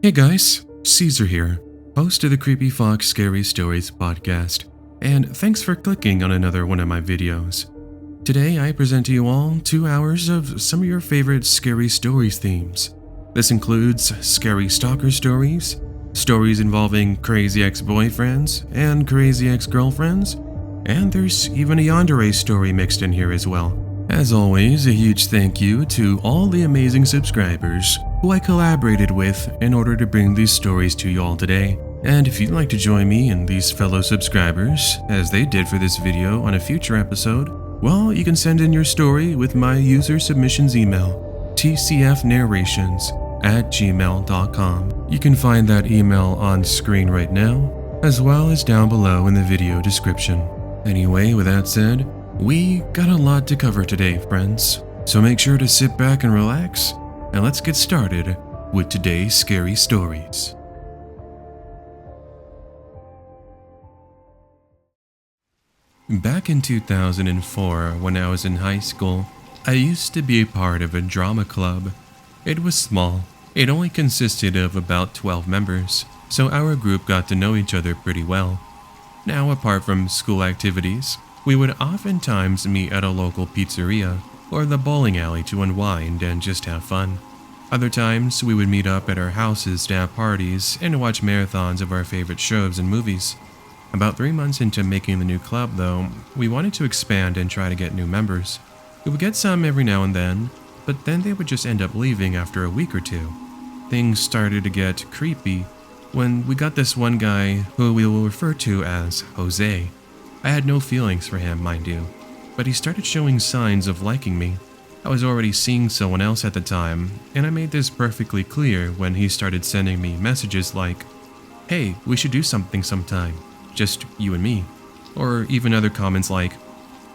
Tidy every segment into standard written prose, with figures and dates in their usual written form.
Hey guys, Caesar here, host of the Creepy Fox Scary Stories podcast, and thanks for clicking on another one of my videos. Today I present to you all 2 hours of some of your favorite scary stories themes. This includes scary stalker stories, stories involving crazy ex-boyfriends and crazy ex-girlfriends, and there's even a Yandere story mixed in here as well. As always, a huge thank you to all the amazing subscribers who I collaborated with in order to bring these stories to you all today. And if you'd like to join me and these fellow subscribers, as they did for this video on a future episode, well, you can send in your story with my user submissions email, TCFnarrations@gmail.com. You can find that email on screen right now, as well as down below in the video description. Anyway, with that said, we got a lot to cover today, friends, so make sure to sit back and relax, and let's get started with today's scary stories. Back in 2004, when I was in high school, I used to be a part of a drama club. It was small. It only consisted of about 12 members, so our group got to know each other pretty well. Now, apart from school activities, we would oftentimes meet at a local pizzeria or the bowling alley to unwind and just have fun. Other times, we would meet up at our houses to have parties and watch marathons of our favorite shows and movies. About 3 months into making the new club, though, we wanted to expand and try to get new members. We would get some every now and then, but then they would just end up leaving after a week or two. Things started to get creepy when we got this one guy who we will refer to as Jose. I had no feelings for him, mind you, but he started showing signs of liking me. I was already seeing someone else at the time, and I made this perfectly clear when he started sending me messages like, "Hey, we should do something sometime, just you and me," or even other comments like,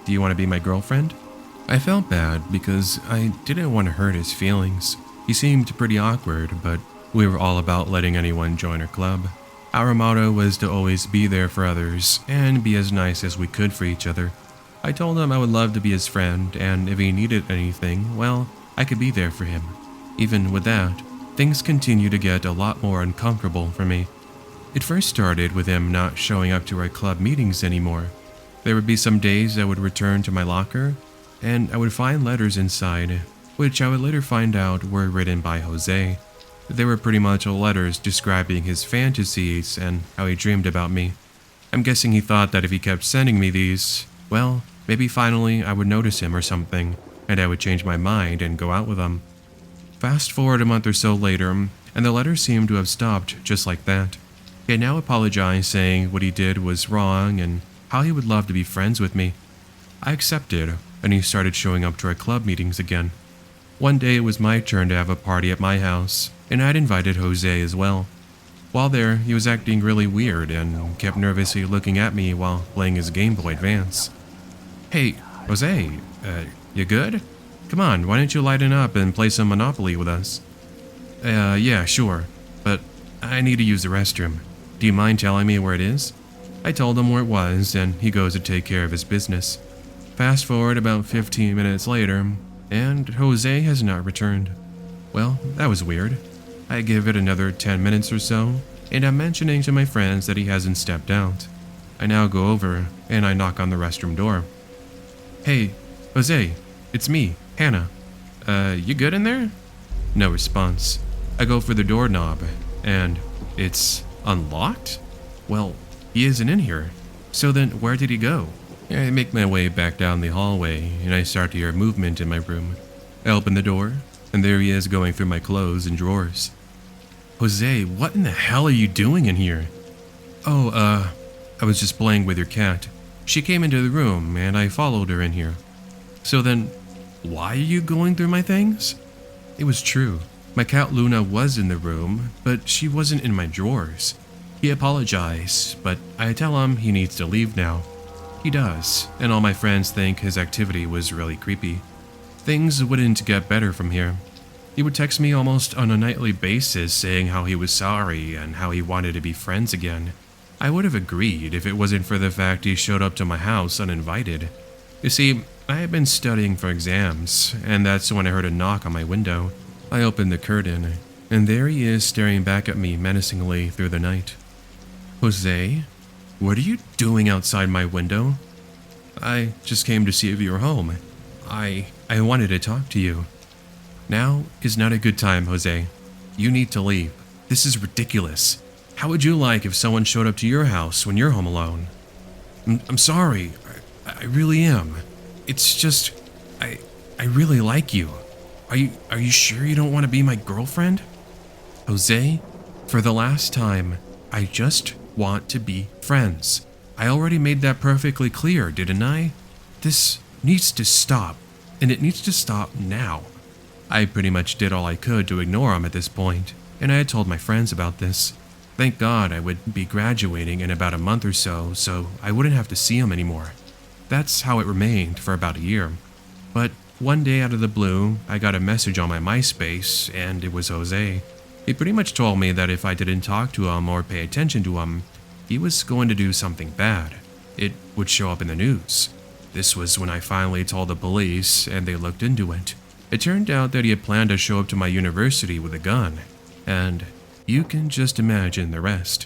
"Do you want to be my girlfriend?" I felt bad because I didn't want to hurt his feelings. He seemed pretty awkward, but we were all about letting anyone join our club. Our motto was to always be there for others and be as nice as we could for each other. I told him I would love to be his friend, and if he needed anything, well, I could be there for him. Even with that, things continued to get a lot more uncomfortable for me. It first started with him not showing up to our club meetings anymore. There would be some days I would return to my locker, and I would find letters inside, which I would later find out were written by Jose. They were pretty much letters describing his fantasies and how he dreamed about me. I'm guessing he thought that if he kept sending me these, well, maybe finally I would notice him or something, and I would change my mind and go out with him. Fast forward a month or so later, and the letters seemed to have stopped just like that. He had now apologized, saying what he did was wrong and how he would love to be friends with me. I accepted, and he started showing up to our club meetings again. One day it was my turn to have a party at my house, and I'd invited Jose as well. While there, he was acting really weird and kept nervously looking at me while playing his Game Boy Advance. "Hey, Jose, you good? Come on, why don't you lighten up and play some Monopoly with us?" Yeah, sure, but I need to use the restroom. Do you mind telling me where it is?" I told him where it was, and he goes to take care of his business. Fast forward about 15 minutes later, and Jose has not returned. Well, that was weird. I give it another 10 minutes or so, and I'm mentioning to my friends that he hasn't stepped out. I now go over, and I knock on the restroom door. "Hey, Jose, it's me, Hannah. You good in there?" No response. I go for the doorknob, and it's unlocked? Well, he isn't in here. So then where did he go? I make my way back down the hallway, and I start to hear movement in my room. I open the door, and there he is going through my clothes and drawers. "Jose, what in the hell are you doing in here?" "Oh, I was just playing with your cat. She came into the room, and I followed her in here." "So then, why are you going through my things?" It was true. My cat Luna was in the room, but she wasn't in my drawers. He apologized, but I tell him he needs to leave now. He does, and all my friends think his activity was really creepy. Things wouldn't get better from here. He would text me almost on a nightly basis saying how he was sorry and how he wanted to be friends again. I would have agreed if it wasn't for the fact he showed up to my house uninvited. You see, I had been studying for exams, and that's when I heard a knock on my window. I opened the curtain, and there he is staring back at me menacingly through the night. Jose, what are you doing outside my window? I just came to see if you were home. I wanted to talk to you. Now is not a good time, Jose. You need to leave. This is ridiculous. How would you like if someone showed up to your house when you're home alone? I'm sorry. I really am. It's just, I really like you. Are you sure you don't want to be my girlfriend? Jose, for the last time, I just want to be friends. I already made that perfectly clear, didn't I? This needs to stop, and it needs to stop now. I pretty much did all I could to ignore him at this point, and I had told my friends about this. Thank God I would be graduating in about a month or so I wouldn't have to see him anymore. That's how it remained for about a year. But one day out of the blue, I got a message on my MySpace, and it was Jose. He pretty much told me that if I didn't talk to him or pay attention to him, he was going to do something bad. It would show up in the news. This was when I finally told the police, and they looked into it. It turned out that he had planned to show up to my university with a gun, and you can just imagine the rest.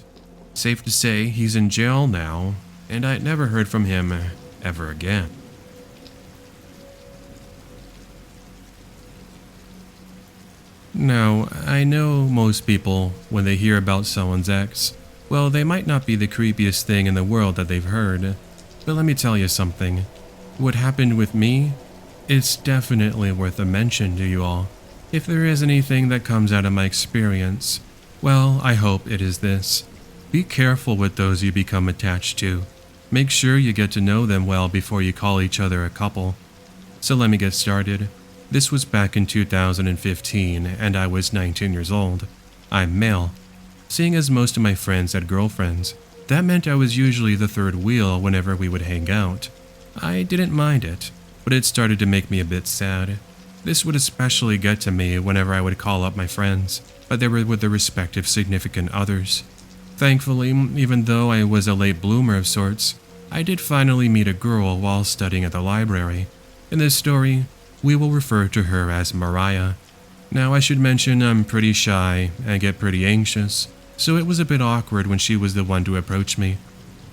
Safe to say, he's in jail now, and I never heard from him ever again. Now, I know most people, when they hear about someone's ex, well, they might not be the creepiest thing in the world that they've heard, but let me tell you something. What happened with me? It's definitely worth a mention to you all. If there is anything that comes out of my experience, well, I hope it is this. Be careful with those you become attached to. Make sure you get to know them well before you call each other a couple. So let me get started. This was back in 2015, and I was 19 years old. I'm male. Seeing as most of my friends had girlfriends, that meant I was usually the third wheel whenever we would hang out. I didn't mind it, but it started to make me a bit sad. This would especially get to me whenever I would call up my friends, but they were with their respective significant others. Thankfully, even though I was a late bloomer of sorts, I did finally meet a girl while studying at the library. In this story, we will refer to her as Mariah. Now, I should mention I'm pretty shy and get pretty anxious, so it was a bit awkward when she was the one to approach me.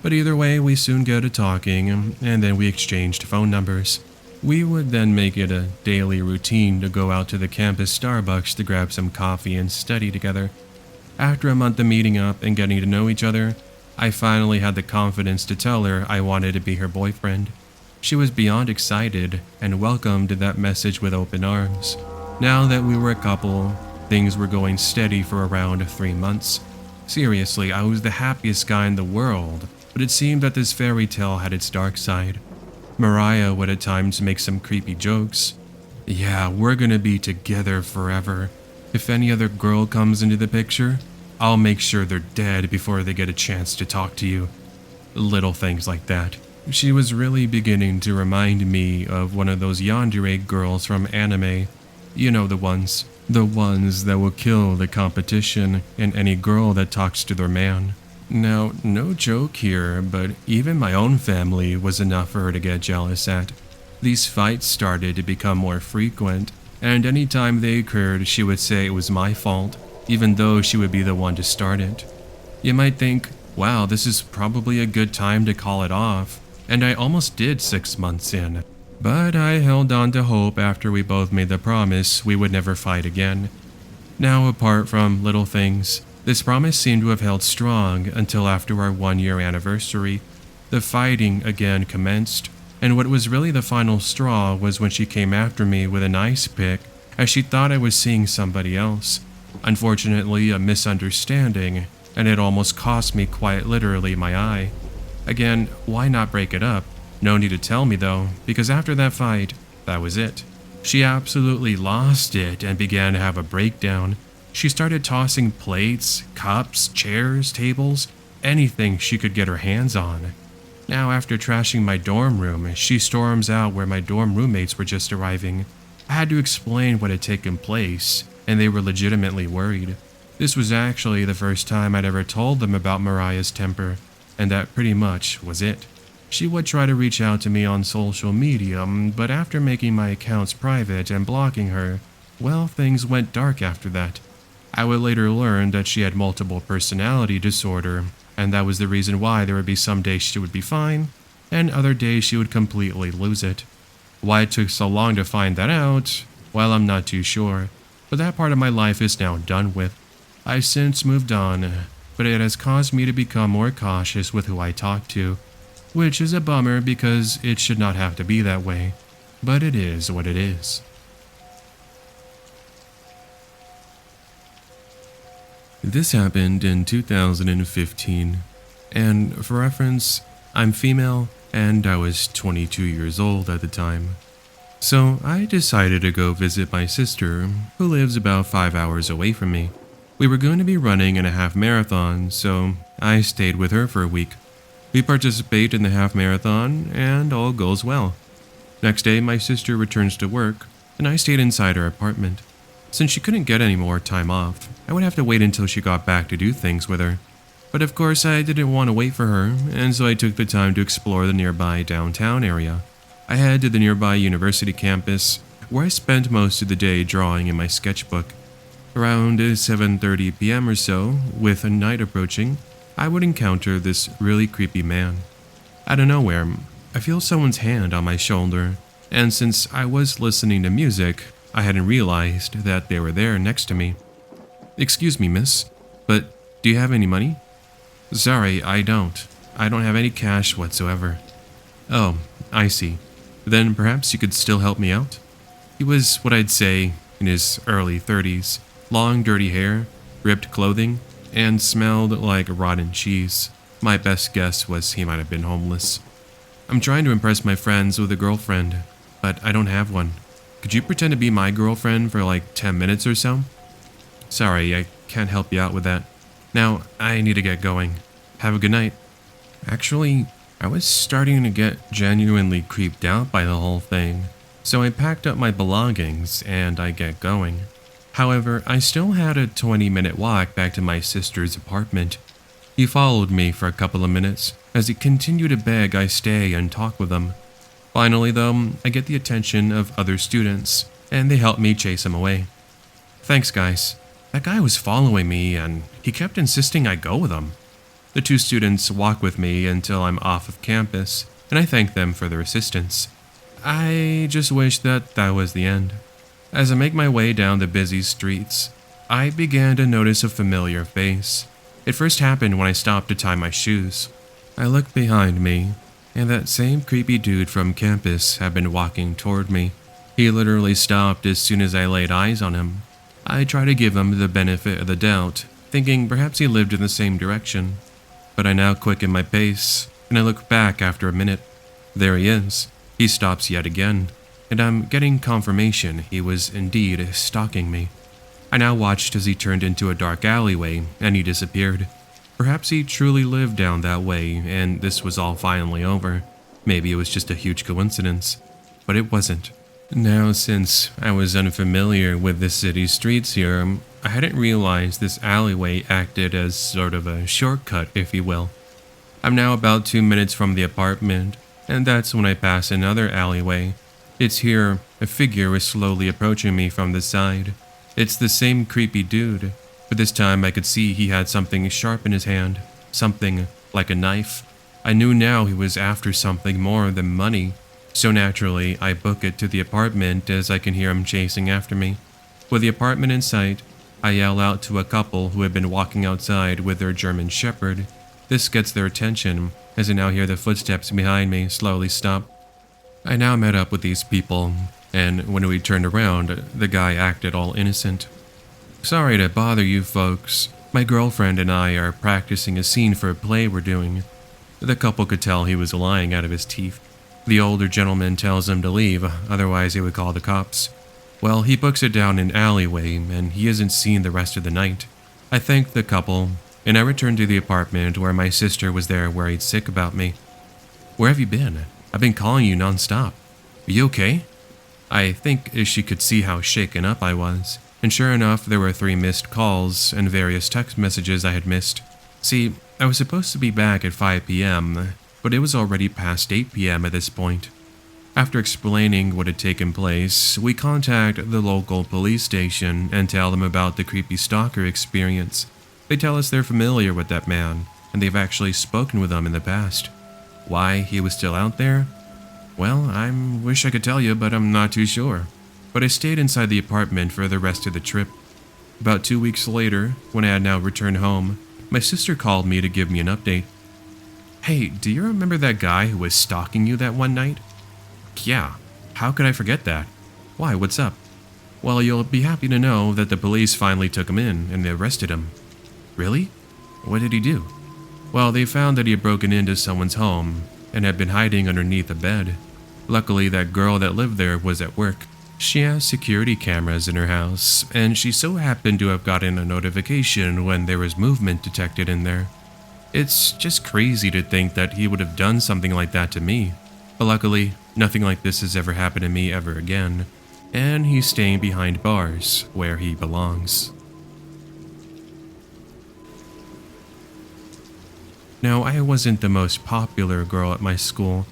But either way, we soon got to talking, and then we exchanged phone numbers. We would then make it a daily routine to go out to the campus Starbucks to grab some coffee and study together. After a month of meeting up and getting to know each other, I finally had the confidence to tell her I wanted to be her boyfriend. She was beyond excited and welcomed that message with open arms. Now that we were a couple, things were going steady for around 3 months. Seriously, I was the happiest guy in the world, but it seemed that this fairy tale had its dark side. Mariah would at times make some creepy jokes. Yeah, we're gonna be together forever. If any other girl comes into the picture, I'll make sure they're dead before they get a chance to talk to you. Little things like that. She was really beginning to remind me of one of those Yandere girls from anime. You know the ones that will kill the competition and any girl that talks to their man. Now, no joke here, but even my own family was enough for her to get jealous at. These fights started to become more frequent, and any time they occurred, she would say it was my fault, even though she would be the one to start it. You might think, wow, this is probably a good time to call it off, and I almost did 6 months in. But I held on to hope after we both made the promise we would never fight again. Now, apart from little things, this promise seemed to have held strong until after our 1-year anniversary. The fighting again commenced, and what was really the final straw was when she came after me with an ice pick as she thought I was seeing somebody else. Unfortunately, a misunderstanding, and it almost cost me quite literally my eye. Again, why not break it up? No need to tell me though, because after that fight, that was it. She absolutely lost it and began to have a breakdown. She started tossing plates, cups, chairs, tables, anything she could get her hands on. Now, after trashing my dorm room, she storms out where my dorm roommates were just arriving. I had to explain what had taken place, and they were legitimately worried. This was actually the first time I'd ever told them about Mariah's temper, and that pretty much was it. She would try to reach out to me on social media, but after making my accounts private and blocking her, well, things went dark after that. I would later learn that she had multiple personality disorder, and that was the reason why there would be some days she would be fine, and other days she would completely lose it. Why it took so long to find that out, well, I'm not too sure, but that part of my life is now done with. I've since moved on, but it has caused me to become more cautious with who I talk to, which is a bummer because it should not have to be that way, but it is what it is. This happened in 2015, and for reference, I'm female and I was 22 years old at the time. So I decided to go visit my sister, who lives about 5 hours away from me. We were going to be running in a half marathon, so I stayed with her for a week. We participate in the half marathon, and all goes well. Next day, my sister returns to work, and I stayed inside her apartment. Since she couldn't get any more time off, I would have to wait until she got back to do things with her. But of course, I didn't want to wait for her, and so I took the time to explore the nearby downtown area. I headed to the nearby university campus, where I spent most of the day drawing in my sketchbook. Around 7:30 p.m. or so, with night approaching, I would encounter this really creepy man. Out of nowhere, I feel someone's hand on my shoulder, and since I was listening to music, I hadn't realized that they were there next to me. "Excuse me, miss, but do you have any money?" "Sorry, I don't. I don't have any cash whatsoever." "Oh, I see. Then perhaps you could still help me out?" He was what I'd say in his early 30s, long dirty hair, ripped clothing, and smelled like rotten cheese. My best guess was he might have been homeless. "I'm trying to impress my friends with a girlfriend, but I don't have one. Could you pretend to be my girlfriend for like 10 minutes or so?" "Sorry, I can't help you out with that. Now, I need to get going. Have a good night." Actually, I was starting to get genuinely creeped out by the whole thing, so I packed up my belongings and I get going. However, I still had a 20-minute walk back to my sister's apartment. He followed me for a couple of minutes as he continued to beg I stay and talk with him. Finally, though, I get the attention of other students, and they help me chase him away. "Thanks, guys. That guy was following me, and he kept insisting I go with him." The two students walk with me until I'm off of campus, and I thank them for their assistance. I just wish that was the end. As I make my way down the busy streets, I began to notice a familiar face. It first happened when I stopped to tie my shoes. I looked behind me, and that same creepy dude from campus had been walking toward me. He literally stopped as soon as I laid eyes on him. I tried to give him the benefit of the doubt, thinking perhaps he lived in the same direction. But I now quicken my pace, and I look back after a minute. There he is. He stops yet again, and I'm getting confirmation he was indeed stalking me. I now watched as he turned into a dark alleyway, and he disappeared. Perhaps he truly lived down that way, and this was all finally over. Maybe it was just a huge coincidence, but it wasn't. Now, since I was unfamiliar with the city streets here, I hadn't realized this alleyway acted as sort of a shortcut, if you will. I'm now about 2 minutes from the apartment, and that's when I pass another alleyway. It's here a figure is slowly approaching me from the side. It's the same creepy dude, but this time I could see he had something sharp in his hand, something like a knife. I knew now he was after something more than money. So naturally, I book it to the apartment as I can hear him chasing after me. With the apartment in sight, I yell out to a couple who had been walking outside with their German Shepherd. This gets their attention, as I now hear the footsteps behind me slowly stop. I now met up with these people, and when we turned around, the guy acted all innocent. "Sorry to bother you folks. My girlfriend and I are practicing a scene for a play we're doing." The couple could tell he was lying out of his teeth. The older gentleman tells him to leave, otherwise he would call the cops. Well, he books it down an alleyway, and he isn't seen the rest of the night. I thank the couple, and I return to the apartment where my sister was there worried sick about me. "Where have you been? I've been calling you nonstop. Are you okay?" I think she could see how shaken up I was, and sure enough, there were 3 missed calls and various text messages I had missed. See, I was supposed to be back at 5 p.m., but it was already past 8 p.m. at this point. After explaining what had taken place, we contact the local police station and tell them about the creepy stalker experience. They tell us they're familiar with that man, and they've actually spoken with him in the past. Why he was still out there? Well, I wish I could tell you, but I'm not too sure. But I stayed inside the apartment for the rest of the trip. About 2 weeks later, when I had now returned home, my sister called me to give me an update. Hey, do you remember that guy who was stalking you that one night? Yeah, how could I forget that? Why, what's up? Well, you'll be happy to know that the police finally took him in and they arrested him. Really? What did he do? Well, they found that he had broken into someone's home and had been hiding underneath a bed. Luckily, that girl that lived there was at work. She has security cameras in her house, and she so happened to have gotten a notification when there was movement detected in there. It's just crazy to think that he would have done something like that to me. But luckily, nothing like this has ever happened to me ever again, and he's staying behind bars where he belongs. Now, I wasn't the most popular girl at my school,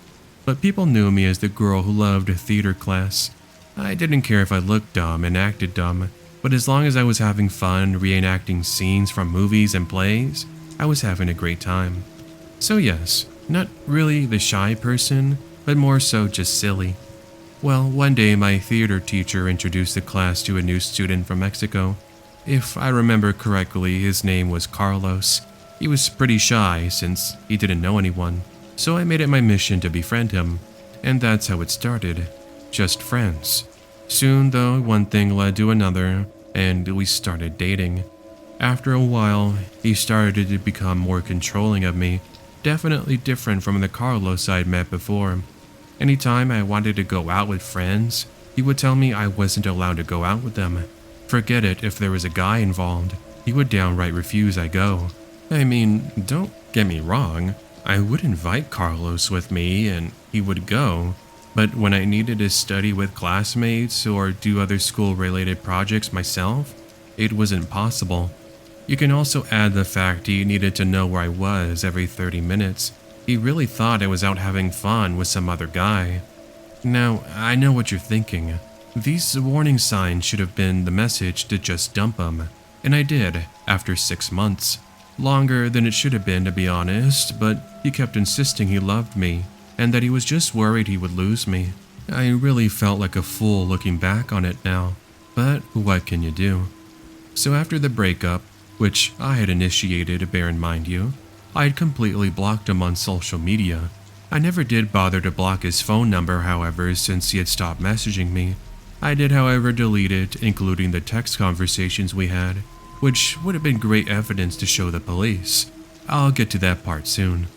but people knew me as the girl who loved theater class. I didn't care if I looked dumb and acted dumb, but as long as I was having fun reenacting scenes from movies and plays, I was having a great time. So yes, not really the shy person, but more so just silly. Well, one day my theater teacher introduced the class to a new student from Mexico. If I remember correctly, his name was Carlos. He was pretty shy since he didn't know anyone, so I made it my mission to befriend him, and that's how it started. Just friends. Soon, though, one thing led to another, and we started dating. After a while, he started to become more controlling of me, definitely different from the Carlos I'd met before. Anytime I wanted to go out with friends, he would tell me I wasn't allowed to go out with them. Forget it if there was a guy involved, he would downright refuse I go. I mean, don't get me wrong, I would invite Carlos with me and he would go, but when I needed to study with classmates or do other school-related projects myself, it wasn't possible. You can also add the fact he needed to know where I was every 30 minutes. He really thought I was out having fun with some other guy. Now, I know what you're thinking. These warning signs should have been the message to just dump him, and I did, after 6 months. Longer than it should have been, to be honest, but he kept insisting he loved me, and that he was just worried he would lose me. I really felt like a fool looking back on it now, but what can you do? So after the breakup, which I had initiated, bear in mind you, I had completely blocked him on social media. I never did bother to block his phone number, however, since he had stopped messaging me. I did, however, delete it, including the text conversations we had, which would have been great evidence to show the police. I'll get to that part soon.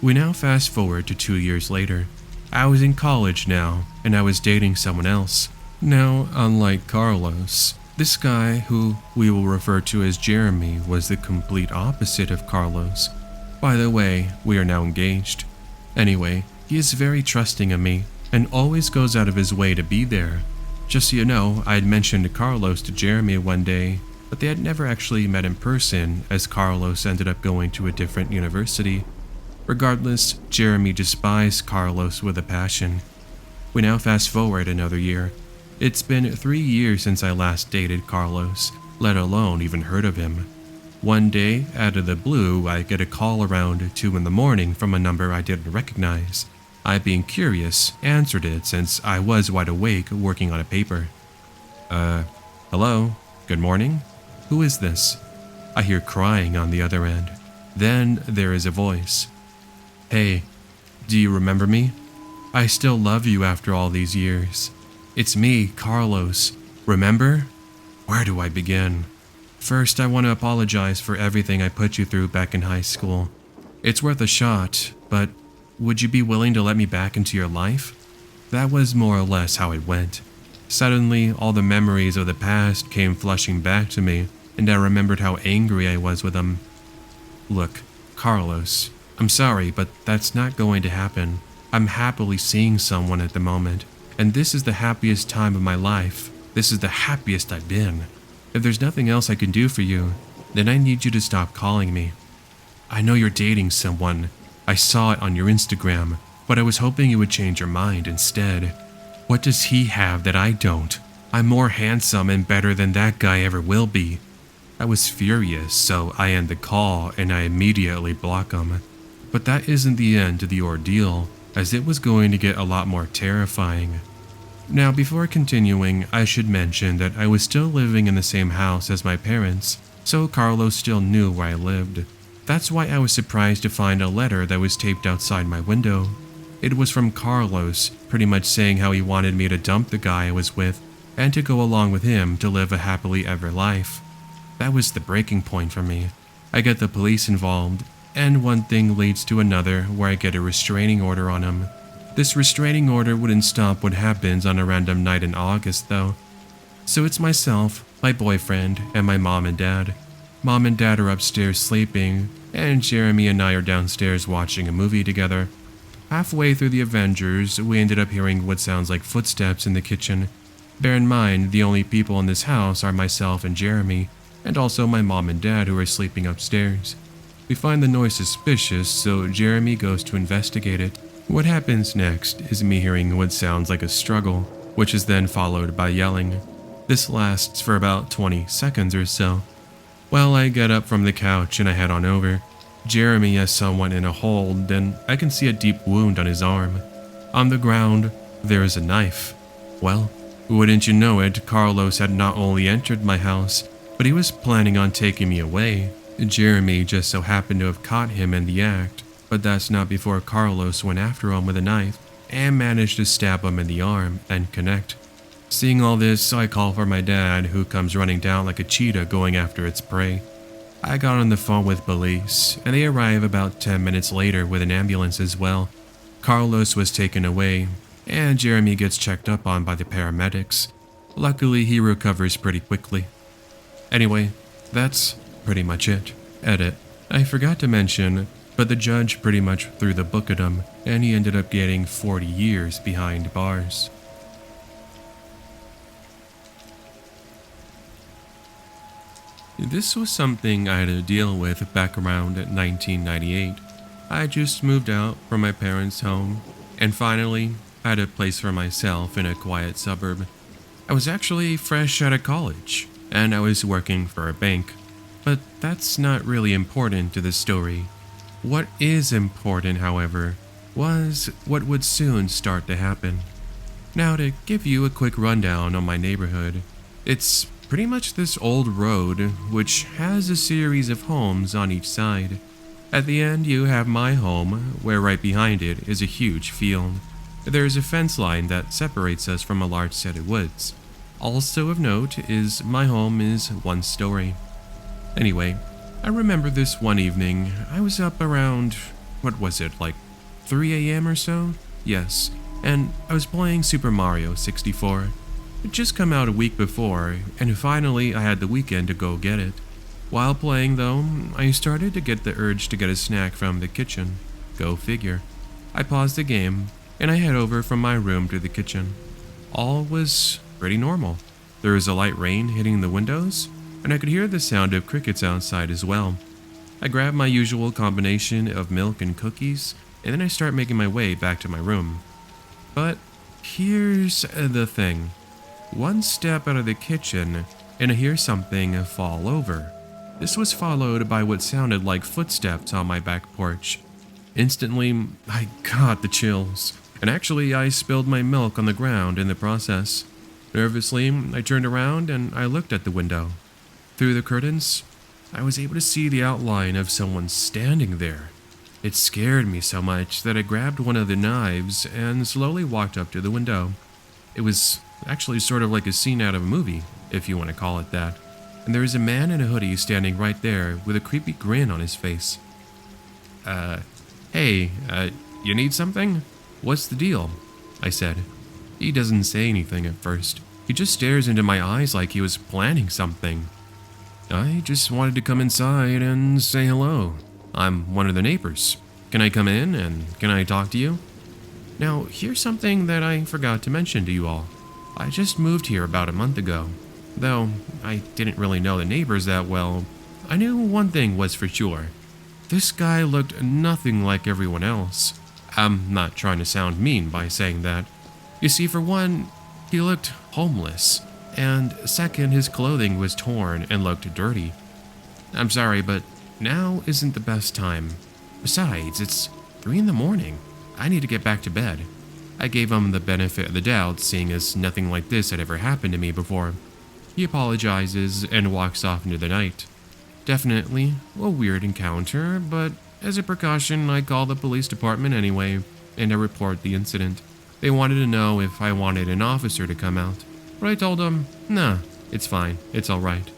We now fast forward to 2 years later. I was in college now, and I was dating someone else. Now, unlike Carlos, this guy, who we will refer to as Jeremy, was the complete opposite of Carlos. By the way, we are now engaged. Anyway, he is very trusting of me, and always goes out of his way to be there. Just so you know, I had mentioned Carlos to Jeremy one day, but they had never actually met in person, as Carlos ended up going to a different university. Regardless, Jeremy despised Carlos with a passion. We now fast forward another year. It's been 3 years since I last dated Carlos, let alone even heard of him. One day, out of the blue, I get a call around 2 in the morning from a number I didn't recognize. I, being curious, answered it since I was wide awake working on a paper. Hello? Good morning? Who is this? I hear crying on the other end. Then there is a voice. Hey, do you remember me? I still love you after all these years. It's me, Carlos. Remember? Where do I begin? First, I want to apologize for everything I put you through back in high school. It's worth a shot, but would you be willing to let me back into your life? That was more or less how it went. Suddenly, all the memories of the past came flushing back to me, and I remembered how angry I was with him. Look, Carlos, I'm sorry, but that's not going to happen. I'm happily seeing someone at the moment, and this is the happiest time of my life. This is the happiest I've been. If there's nothing else I can do for you, then I need you to stop calling me. I know you're dating someone. I saw it on your Instagram. but I was hoping you would change your mind instead. What does he have that I don't? I'm more handsome and better than that guy ever will be." I was furious, so I end the call and I immediately block him. But that isn't the end to the ordeal, as it was going to get a lot more terrifying. Now, before continuing, I should mention that I was still living in the same house as my parents, so Carlos still knew where I lived. That's why I was surprised to find a letter that was taped outside my window. It was from Carlos, pretty much saying how he wanted me to dump the guy I was with and to go along with him to live a happily ever life. That was the breaking point for me. I get the police involved, and one thing leads to another where I get a restraining order on him. This restraining order wouldn't stop what happens on a random night in August though. So it's myself, my boyfriend, and my mom and dad. Mom and dad are upstairs sleeping, and Jeremy and I are downstairs watching a movie together. Halfway through the Avengers, we ended up hearing what sounds like footsteps in the kitchen. Bear in mind, the only people in this house are myself and Jeremy, and also my mom and dad who are sleeping upstairs. We find the noise suspicious, so Jeremy goes to investigate it. What happens next is me hearing what sounds like a struggle, which is then followed by yelling. This lasts for about 20 seconds or so. Well, I get up from the couch and I head on over. Jeremy has someone in a hold, and I can see a deep wound on his arm. On the ground, there is a knife. Well, wouldn't you know it, Carlos had not only entered my house, but he was planning on taking me away. Jeremy just so happened to have caught him in the act, but that's not before Carlos went after him with a knife and managed to stab him in the arm and connect. Seeing all this, I call for my dad, who comes running down like a cheetah going after its prey. I got on the phone with police, and they arrive about 10 minutes later with an ambulance as well. Carlos was taken away, and Jeremy gets checked up on by the paramedics. Luckily, he recovers pretty quickly. Anyway, that's pretty much it. Edit. I forgot to mention, but the judge pretty much threw the book at him, and he ended up getting 40 years behind bars. This was something I had to deal with back around 1998. I just moved out from my parents' home, and finally had a place for myself in a quiet suburb. I was actually fresh out of college, and I was working for a bank. But that's not really important to the story. What is important, however, was what would soon start to happen. Now, to give you a quick rundown on my neighborhood, it's pretty much this old road which has a series of homes on each side. At the end, you have my home, where right behind it is a huge field. There's a fence line that separates us from a large set of woods. Also of note is my home is one story. Anyway, I remember this one evening, I was up around, what was it, like 3 a.m. or so? Yes, and I was playing Super Mario 64. It just come out a week before, and finally I had the weekend to go get it. While playing though, I started to get the urge to get a snack from the kitchen. Go figure. I paused the game, and I head over from my room to the kitchen. All was pretty normal. There was a light rain hitting the windows, and I could hear the sound of crickets outside as well. I grab my usual combination of milk and cookies, and then I start making my way back to my room. But here's the thing. One step out of the kitchen, and I hear something fall over. This was followed by what sounded like footsteps on my back porch. Instantly, I got the chills, and actually I spilled my milk on the ground in the process. Nervously, I turned around and I looked at the window. Through the curtains, I was able to see the outline of someone standing there. It scared me so much that I grabbed one of the knives and slowly walked up to the window. It was actually sort of like a scene out of a movie, if you want to call it that. And there is a man in a hoodie standing right there with a creepy grin on his face. Hey, you need something? What's the deal? I said. He doesn't say anything at first. He just stares into my eyes like he was planning something. I just wanted to come inside and say hello. I'm one of the neighbors. Can I come in and can I talk to you? Now, here's something that I forgot to mention to you all. I just moved here about a month ago. Though I didn't really know the neighbors that well, I knew one thing was for sure. This guy looked nothing like everyone else. I'm not trying to sound mean by saying that. You see, for one, he looked homeless, and second, his clothing was torn and looked dirty. I'm sorry, but now isn't the best time. Besides, it's 3 in the morning. I need to get back to bed. I gave him the benefit of the doubt, seeing as nothing like this had ever happened to me before. He apologizes and walks off into the night. Definitely a weird encounter, but as a precaution, I call the police department anyway, and I report the incident. They wanted to know if I wanted an officer to come out, but I told them, nah, it's fine, it's alright.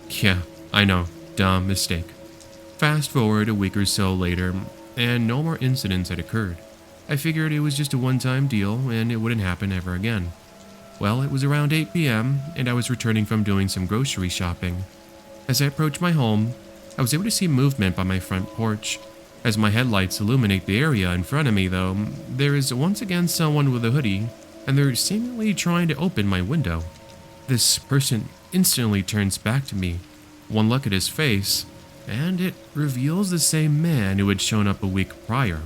Yeah, I know, dumb mistake. Fast forward a week or so later, and no more incidents had occurred. I figured it was just a one-time deal and it wouldn't happen ever again. Well, it was around 8 p.m., and I was returning from doing some grocery shopping. As I approached my home, I was able to see movement by my front porch. As my headlights illuminate the area in front of me, though, there is once again someone with a hoodie, and they're seemingly trying to open my window. This person instantly turns back to me. One look at his face, and it reveals the same man who had shown up a week prior.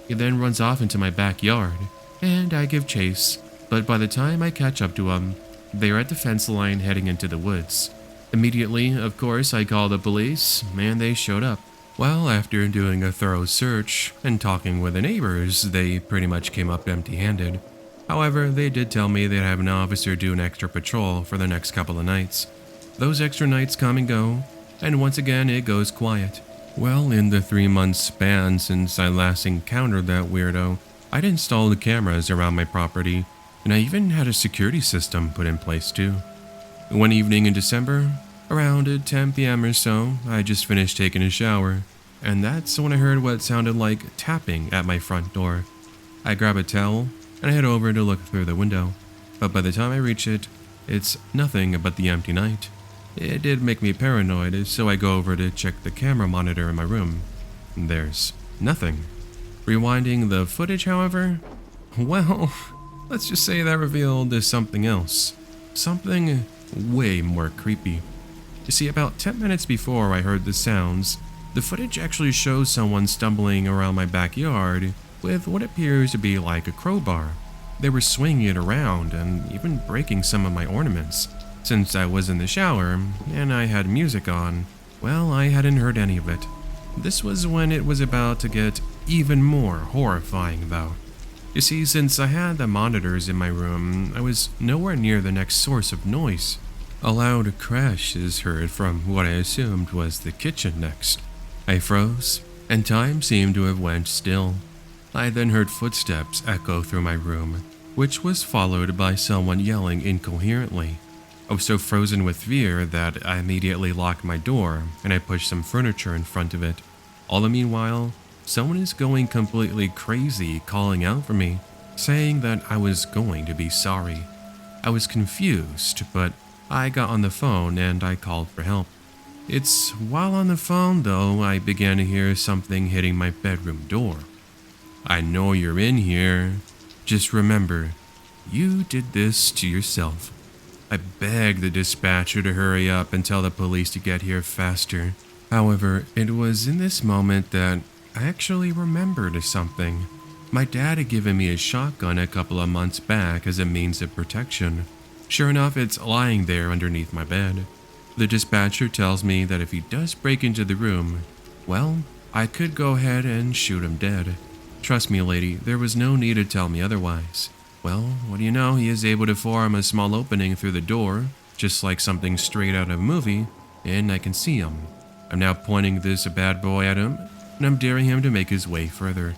He then runs off into my backyard, and I give chase, but by the time I catch up to him, they are at the fence line heading into the woods. Immediately, of course, I call the police, and they showed up. Well, after doing a thorough search and talking with the neighbors, they pretty much came up empty-handed. However, they did tell me they'd have an officer do an extra patrol for the next couple of nights. Those extra nights come and go, and once again it goes quiet. Well, in the 3-month span since I last encountered that weirdo, I'd installed the cameras around my property, and I even had a security system put in place too. One evening in December, around 10 p.m. or so, I just finished taking a shower, and that's when I heard what sounded like tapping at my front door. I grab a towel, and I head over to look through the window, but by the time I reach it, it's nothing but the empty night. It did make me paranoid, so I go over to check the camera monitor in my room. There's nothing. Rewinding the footage, however, well, let's just say that revealed something else. Something way more creepy. You see, about 10 minutes before I heard the sounds, the footage actually shows someone stumbling around my backyard with what appears to be like a crowbar. They were swinging it around and even breaking some of my ornaments. Since I was in the shower and I had music on, well, I hadn't heard any of it. This was when it was about to get even more horrifying, though. You see, since I had the monitors in my room, I was nowhere near the next source of noise. A loud crash is heard from what I assumed was the kitchen next. I froze, and time seemed to have went still. I then heard footsteps echo through my room, which was followed by someone yelling incoherently. I was so frozen with fear that I immediately locked my door and I pushed some furniture in front of it. All the meanwhile, someone is going completely crazy calling out for me, saying that I was going to be sorry. I was confused, but I got on the phone and I called for help. It's while on the phone, though, I began to hear something hitting my bedroom door. I know you're in here. Just remember, you did this to yourself. I begged the dispatcher to hurry up and tell the police to get here faster. However, it was in this moment that I actually remembered something. My dad had given me a shotgun a couple of months back as a means of protection. Sure enough, it's lying there underneath my bed. The dispatcher tells me that if he does break into the room, well, I could go ahead and shoot him dead. Trust me, lady, there was no need to tell me otherwise. Well, what do you know, he is able to form a small opening through the door, just like something straight out of a movie, and I can see him. I'm now pointing this bad boy at him, and I'm daring him to make his way further.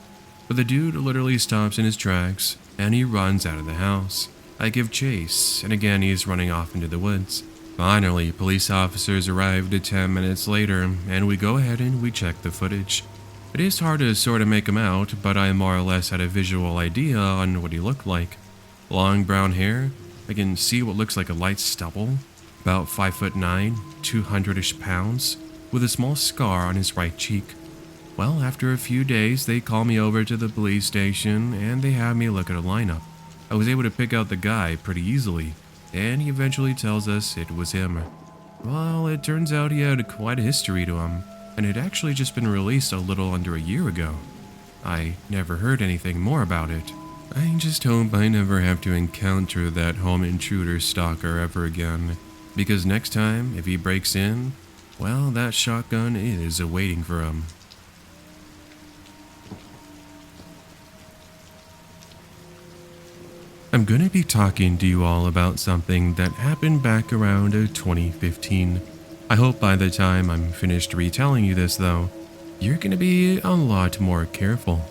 But the dude literally stops in his tracks, and he runs out of the house. I give chase, and again he's running off into the woods. Finally, police officers arrived 10 minutes later, and we go ahead and we check the footage. It is hard to sort of make him out, but I more or less had a visual idea on what he looked like. Long brown hair, I can see what looks like a light stubble, about 5'9", 200-ish pounds, with a small scar on his right cheek. Well, after a few days, they call me over to the police station and they have me look at a lineup. I was able to pick out the guy pretty easily, and he eventually tells us it was him. Well, it turns out he had quite a history to him, and had actually just been released a little under a year ago. I never heard anything more about it. I just hope I never have to encounter that home intruder stalker ever again, because next time, if he breaks in, well, that shotgun is awaiting for him. I'm going to be talking to you all about something that happened back around 2015. I hope by the time I'm finished retelling you this, though, you're going to be a lot more careful.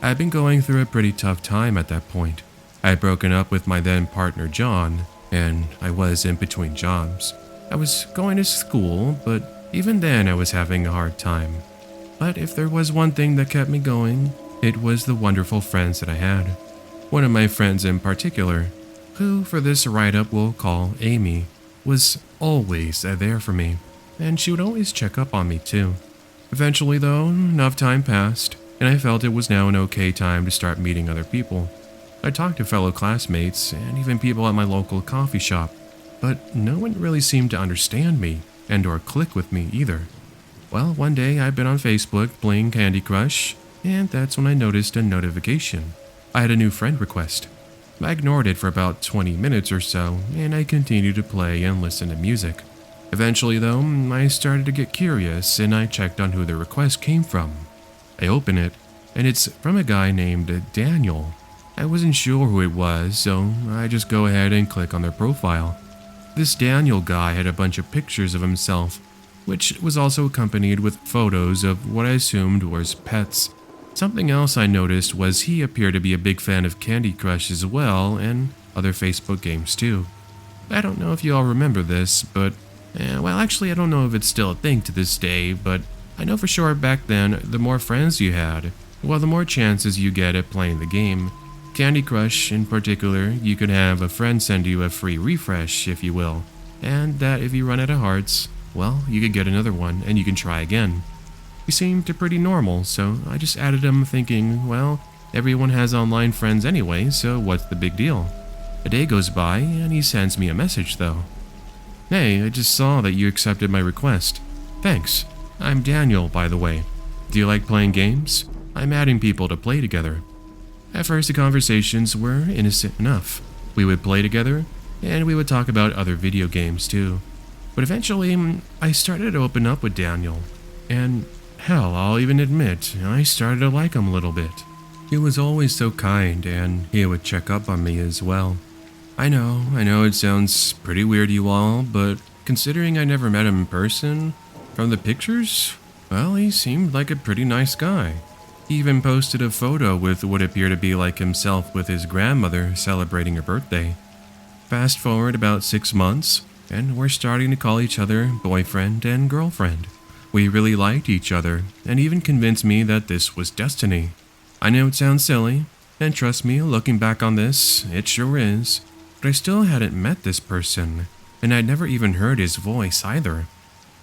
I've been going through a pretty tough time at that point. I had broken up with my then partner John, and I was in between jobs. I was going to school, but even then I was having a hard time. But if there was one thing that kept me going, it was the wonderful friends that I had. One of my friends in particular, who for this write-up we'll call Amy, was always there for me, and she would always check up on me too. Eventually though, enough time passed, and I felt it was now an okay time to start meeting other people. I talked to fellow classmates and even people at my local coffee shop, but no one really seemed to understand me and or click with me either. Well, one day I'd been on Facebook playing Candy Crush, and that's when I noticed a notification. I had a new friend request. I ignored it for about 20 minutes or so, and I continued to play and listen to music. Eventually though, I started to get curious and I checked on who the request came from. I open it, and it's from a guy named Daniel. I wasn't sure who it was, so I just go ahead and click on their profile. This Daniel guy had a bunch of pictures of himself, which was also accompanied with photos of what I assumed was pets. Something else I noticed was he appeared to be a big fan of Candy Crush as well, and other Facebook games too. I don't know if you all remember this, but, actually I don't know if it's still a thing to this day, but I know for sure back then, the more friends you had, well, the more chances you get at playing the game. Candy Crush, in particular, you could have a friend send you a free refresh, if you will, and that if you run out of hearts, well, you could get another one and you can try again. He seemed pretty normal, so I just added him thinking, well, everyone has online friends anyway, so what's the big deal? A day goes by and he sends me a message though. Hey, I just saw that you accepted my request. Thanks. I'm Daniel, by the way. Do you like playing games? I'm adding people to play together. At first, the conversations were innocent enough. We would play together, and we would talk about other video games too. But eventually, I started to open up with Daniel. And hell, I'll even admit, I started to like him a little bit. He was always so kind, and he would check up on me as well. I know it sounds pretty weird to you all, but considering I never met him in person, from the pictures, well, he seemed like a pretty nice guy. He even posted a photo with what appeared to be like himself with his grandmother celebrating her birthday. Fast forward about 6 months, and we're starting to call each other boyfriend and girlfriend. We really liked each other, and even convinced me that this was destiny. I know it sounds silly, and trust me, looking back on this, it sure is, but I still hadn't met this person, and I'd never even heard his voice either.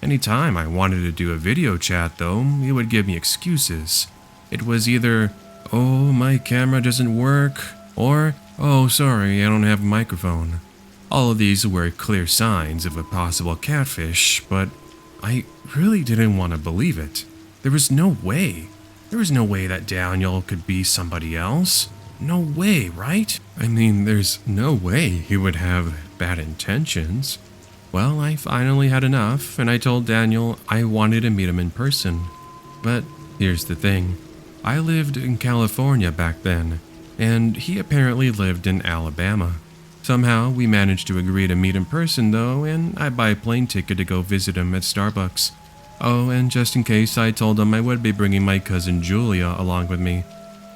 Anytime I wanted to do a video chat though, he would give me excuses. It was either, oh, my camera doesn't work, or, oh, sorry, I don't have a microphone. All of these were clear signs of a possible catfish, but I really didn't want to believe it. There was no way. There was no way that Daniel could be somebody else. No way, right? I mean, there's no way he would have bad intentions. Well, I finally had enough, and I told Daniel I wanted to meet him in person. But here's the thing. I lived in California back then, and he apparently lived in Alabama. Somehow, we managed to agree to meet in person though, and I buy a plane ticket to go visit him at Starbucks. Oh, and just in case, I told him I would be bringing my cousin Julia along with me.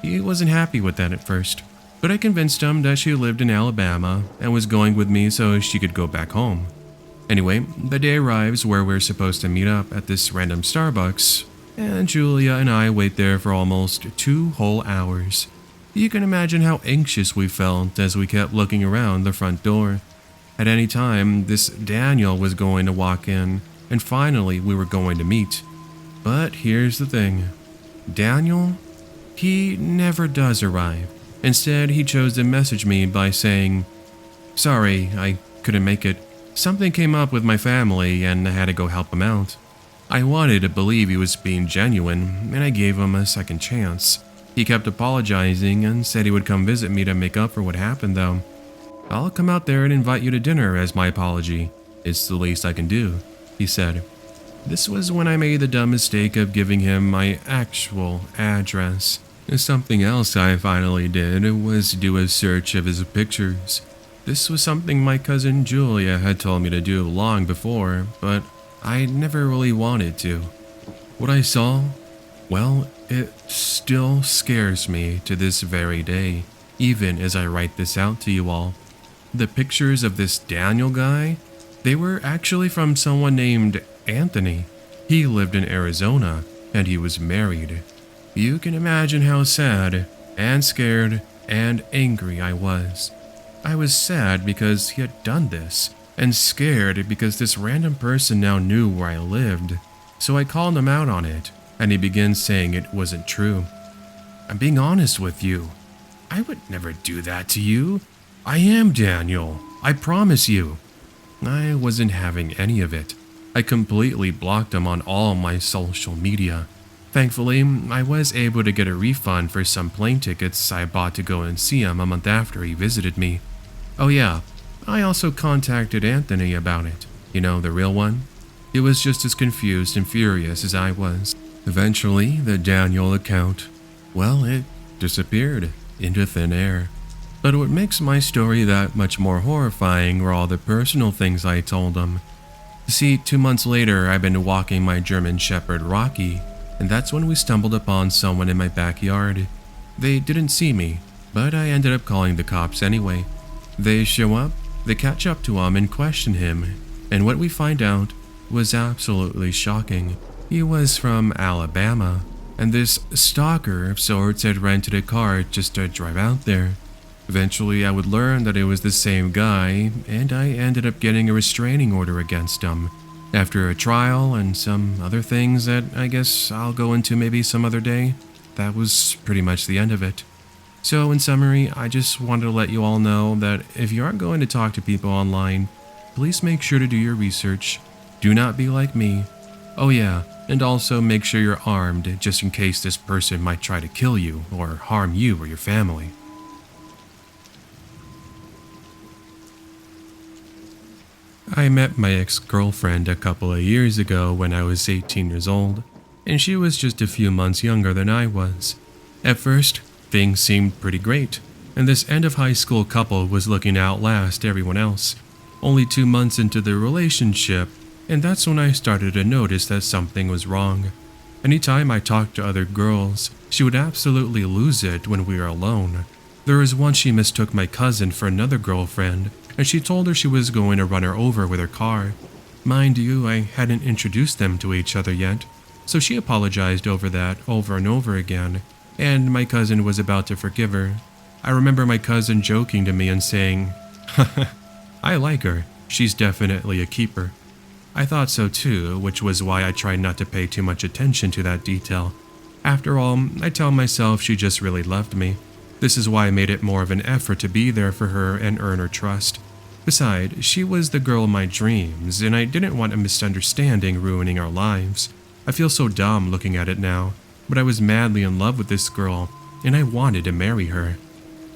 He wasn't happy with that at first, but I convinced him that she lived in Alabama and was going with me so she could go back home. Anyway, the day arrives where we're supposed to meet up at this random Starbucks, and Julia and I wait there for almost 2 whole hours. You can imagine how anxious we felt as we kept looking around the front door. At any time, this Daniel was going to walk in, and finally we were going to meet. But here's the thing. Daniel, he never does arrive. Instead, he chose to message me by saying, "Sorry, I couldn't make it. Something came up with my family and I had to go help him out." I wanted to believe he was being genuine, and I gave him a second chance. He kept apologizing and said he would come visit me to make up for what happened though. "I'll come out there and invite you to dinner as my apology. It's the least I can do," he said. This was when I made the dumb mistake of giving him my actual address. Something else I finally did was do a search of his pictures. This was something my cousin Julia had told me to do long before, but I never really wanted to. What I saw, well, it still scares me to this very day, even as I write this out to you all. The pictures of this Daniel guy, they were actually from someone named Anthony. He lived in Arizona, and he was married. You can imagine how sad, and scared, and angry I was. I was sad because he had done this, and scared because this random person now knew where I lived. So I called him out on it, and he began saying it wasn't true. "I'm being honest with you. I would never do that to you. I am Daniel. I promise you." I wasn't having any of it. I completely blocked him on all my social media. Thankfully, I was able to get a refund for some plane tickets I bought to go and see him a month after he visited me. Oh yeah, I also contacted Anthony about it. You know, the real one? He was just as confused and furious as I was. Eventually, the Daniel account, well, it disappeared into thin air. But what makes my story that much more horrifying were all the personal things I told him. See, 2 months later, I'd been walking my German Shepherd Rocky, and that's when we stumbled upon someone in my backyard. They didn't see me, but I ended up calling the cops anyway. They show up, they catch up to him and question him, and what we find out was absolutely shocking. He was from Alabama, and this stalker of sorts had rented a car just to drive out there. Eventually, I would learn that it was the same guy, and I ended up getting a restraining order against him. After a trial and some other things that I guess I'll go into maybe some other day, that was pretty much the end of it. So in summary, I just wanted to let you all know that if you aren't going to talk to people online, please make sure to do your research. Do not be like me. Oh yeah, and also make sure you're armed just in case this person might try to kill you or harm you or your family. I met my ex-girlfriend a couple of years ago when I was 18 years old, and she was just a few months younger than I was. At first, things seemed pretty great, and this end-of-high-school couple was looking to outlast everyone else. Only 2 months into the relationship, and that's when I started to notice that something was wrong. Anytime I talked to other girls, she would absolutely lose it when we were alone. There was once she mistook my cousin for another girlfriend, and she told her she was going to run her over with her car. Mind you, I hadn't introduced them to each other yet, so she apologized over that over and over again, and my cousin was about to forgive her. I remember my cousin joking to me and saying, "I like her, she's definitely a keeper." I thought so too, which was why I tried not to pay too much attention to that detail. After all, I tell myself she just really loved me. This is why I made it more of an effort to be there for her and earn her trust. Besides, she was the girl of my dreams, and I didn't want a misunderstanding ruining our lives. I feel so dumb looking at it now, but I was madly in love with this girl, and I wanted to marry her.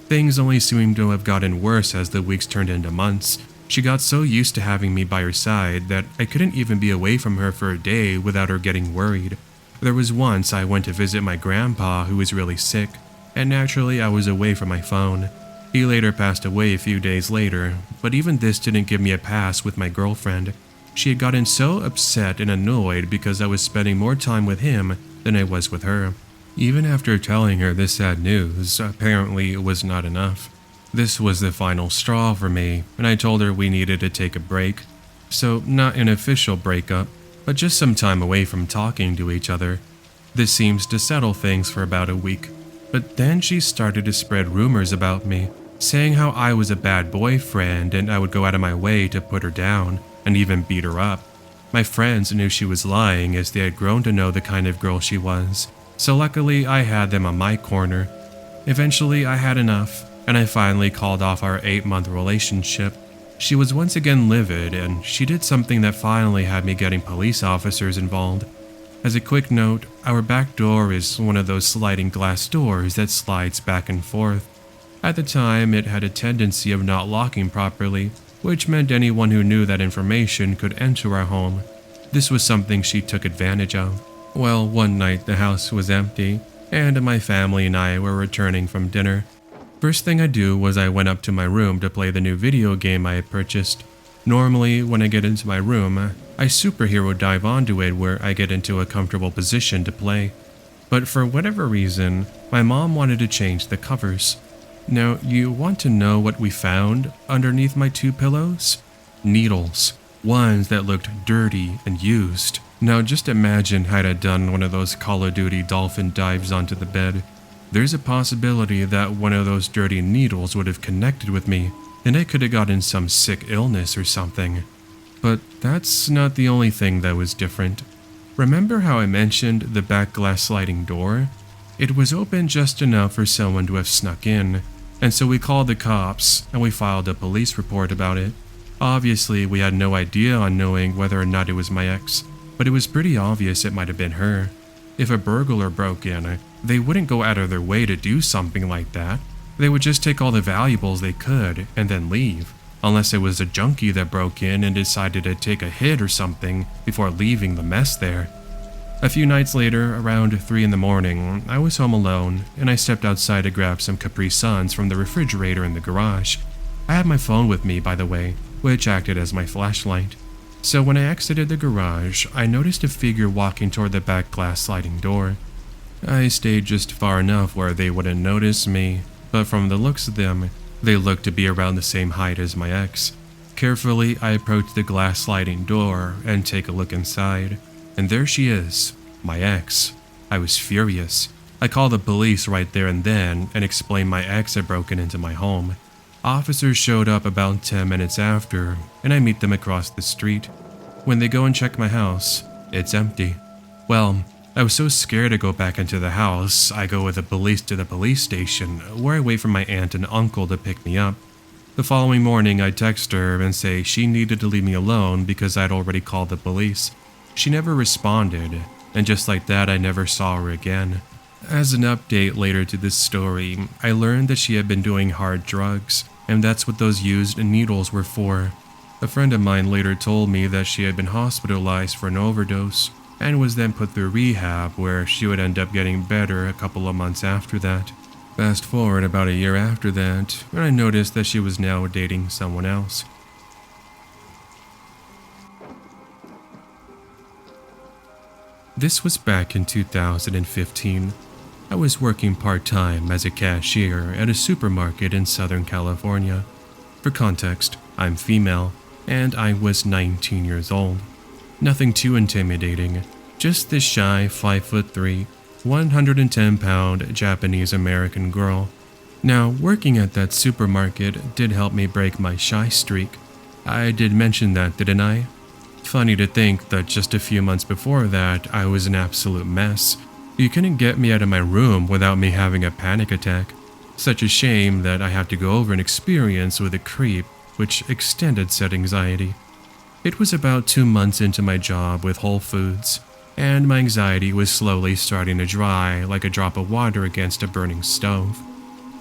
Things only seemed to have gotten worse as the weeks turned into months. She got so used to having me by her side that I couldn't even be away from her for a day without her getting worried. There was once I went to visit my grandpa who was really sick, and naturally I was away from my phone. He later passed away a few days later, but even this didn't give me a pass with my girlfriend. She had gotten so upset and annoyed because I was spending more time with him than I was with her. Even after telling her this sad news, apparently it was not enough. This was the final straw for me, and I told her we needed to take a break. So not an official breakup, but just some time away from talking to each other. This seems to settle things for about a week. But then she started to spread rumors about me, saying how I was a bad boyfriend and I would go out of my way to put her down and even beat her up. My friends knew she was lying as they had grown to know the kind of girl she was, so luckily I had them on my corner. Eventually I had enough, and I finally called off our 8-month relationship. She was once again livid, and she did something that finally had me getting police officers involved. As a quick note, our back door is one of those sliding glass doors that slides back and forth. At the time, it had a tendency of not locking properly, which meant anyone who knew that information could enter our home. This was something she took advantage of. Well, one night the house was empty, and my family and I were returning from dinner. First thing I do was I went up to my room to play the new video game I had purchased. Normally, when I get into my room, I superhero dive onto it where I get into a comfortable position to play. But for whatever reason, my mom wanted to change the covers. Now, you want to know what we found underneath my 2 pillows? Needles. Ones that looked dirty and used. Now just imagine had I done one of those Call of Duty dolphin dives onto the bed. There's a possibility that one of those dirty needles would have connected with me, and I could have gotten some sick illness or something. But that's not the only thing that was different. Remember how I mentioned the back glass sliding door? It was open just enough for someone to have snuck in, and so we called the cops and we filed a police report about it. Obviously, we had no idea on knowing whether or not it was my ex, but it was pretty obvious it might have been her. If a burglar broke in, they wouldn't go out of their way to do something like that. They would just take all the valuables they could and then leave, unless it was a junkie that broke in and decided to take a hit or something before leaving the mess there. A few nights later, around 3 in the morning, I was home alone, and I stepped outside to grab some Capri Suns from the refrigerator in the garage. I had my phone with me, by the way, which acted as my flashlight. So when I exited the garage, I noticed a figure walking toward the back glass sliding door. I stayed just far enough where they wouldn't notice me, but from the looks of them, they looked to be around the same height as my ex. Carefully, I approached the glass sliding door and take a look inside, and there she is, my ex. I was furious. I called the police right there and then and explained my ex had broken into my home. Officers showed up about 10 minutes after, and I meet them across the street. When they go and check my house, it's empty. Well, I was so scared to go back into the house, I go with the police to the police station, where I wait for my aunt and uncle to pick me up. The following morning, I text her and say she needed to leave me alone because I'd already called the police. She never responded, and just like that, I never saw her again. As an update later to this story, I learned that she had been doing hard drugs, and that's what those used needles were for. A friend of mine later told me that she had been hospitalized for an overdose, and was then put through rehab where she would end up getting better a couple of months after that. Fast forward about a year after that, and I noticed that she was now dating someone else. This was back in 2015. I was working part-time as a cashier at a supermarket in Southern California. For context, I'm female, and I was 19 years old. Nothing too intimidating, just this shy 5'3", 110-pound Japanese-American girl. Now, working at that supermarket did help me break my shy streak. I did mention that, didn't I? Funny to think that just a few months before that, I was an absolute mess. You couldn't get me out of my room without me having a panic attack. Such a shame that I had to go over an experience with a creep, which extended said anxiety. It was about 2 months into my job with Whole Foods, and my anxiety was slowly starting to dry like a drop of water against a burning stove.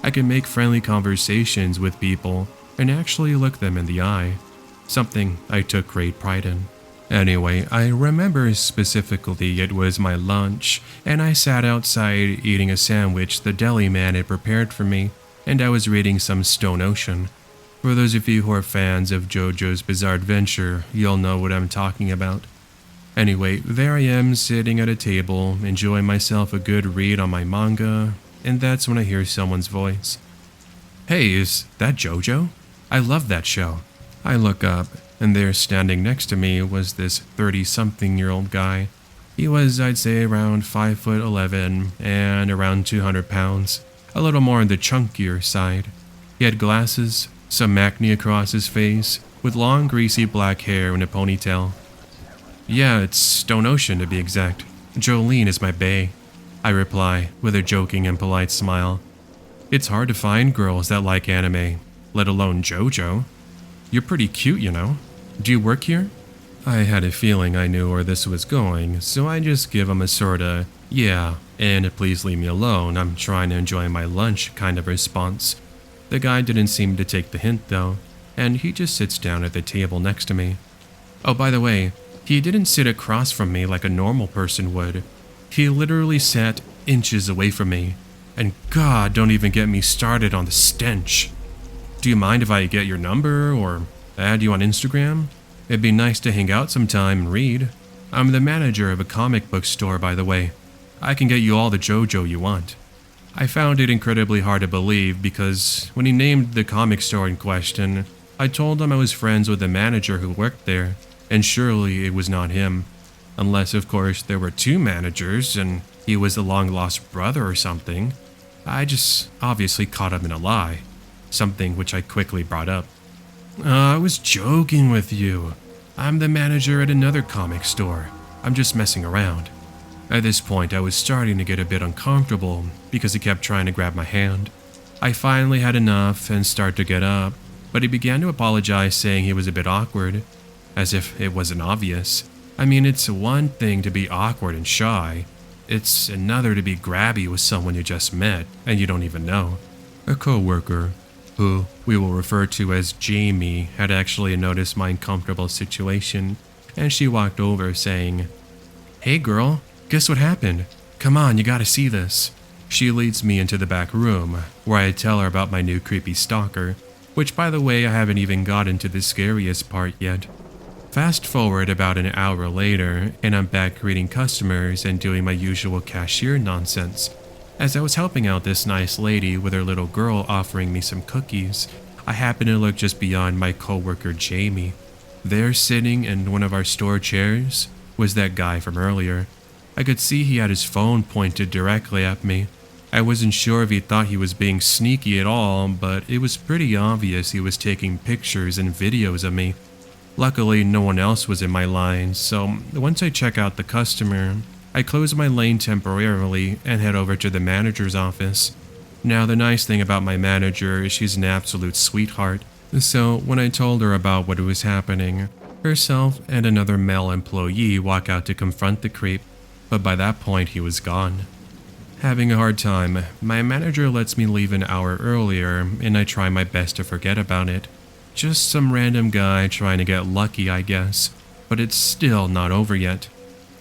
I could make friendly conversations with people and actually look them in the eye, something I took great pride in. Anyway, I remember specifically it was my lunch, and I sat outside eating a sandwich the deli man had prepared for me, and I was reading some Stone Ocean. For those of you who are fans of JoJo's Bizarre Adventure, you'll know what I'm talking about. Anyway, there I am sitting at a table, enjoying myself a good read on my manga, and that's when I hear someone's voice. Hey, is that JoJo? I love that show. I look up, and there standing next to me was this 30-something-year-old guy. He was, I'd say, around 5'11" and around 200 pounds, a little more on the chunkier side. He had glasses, some acne across his face, with long greasy black hair and a ponytail. Yeah, it's Stone Ocean to be exact. Jolene is my bae, I reply with a joking and polite smile. It's hard to find girls that like anime, let alone JoJo. You're pretty cute, you know. Do you work here? I had a feeling I knew where this was going, so I just give him a sorta, yeah, and please leave me alone, I'm trying to enjoy my lunch kind of response. The guy didn't seem to take the hint though, and he just sits down at the table next to me. Oh, by the way, he didn't sit across from me like a normal person would. He literally sat inches away from me. And God, don't even get me started on the stench. Do you mind if I get your number or add you on Instagram? It'd be nice to hang out sometime and read. I'm the manager of a comic book store, by the way. I can get you all the JoJo you want. I found it incredibly hard to believe because when he named the comic store in question, I told him I was friends with the manager who worked there, and surely it was not him. Unless, of course, there were two managers and he was the long-lost brother or something. I just obviously caught him in a lie, something which I quickly brought up. I was joking with you. I'm the manager at another comic store. I'm just messing around. At this point, I was starting to get a bit uncomfortable because he kept trying to grab my hand. I finally had enough and started to get up, but he began to apologize, saying he was a bit awkward, as if it wasn't obvious. I mean, it's one thing to be awkward and shy. It's another to be grabby with someone you just met and you don't even know. A co-worker, who we will refer to as Jamie, had actually noticed my uncomfortable situation, and she walked over saying, "Hey girl, guess what happened? Come on, you gotta see this." She leads me into the back room, where I tell her about my new creepy stalker, which by the way I haven't even gotten to the scariest part yet. Fast forward about an hour later, and I'm back greeting customers and doing my usual cashier nonsense. As I was helping out this nice lady with her little girl offering me some cookies, I happened to look just beyond my coworker Jamie. There, sitting in one of our store chairs, was that guy from earlier. I could see he had his phone pointed directly at me. I wasn't sure if he thought he was being sneaky at all, but it was pretty obvious he was taking pictures and videos of me. Luckily, no one else was in my line, so once I check out the customer, I close my lane temporarily and head over to the manager's office. Now, the nice thing about my manager is she's an absolute sweetheart, so when I told her about what was happening, herself and another male employee walk out to confront the creep, but by that point he was gone. Having a hard time, my manager lets me leave an hour earlier, and I try my best to forget about it. Just some random guy trying to get lucky, I guess, but it's still not over yet.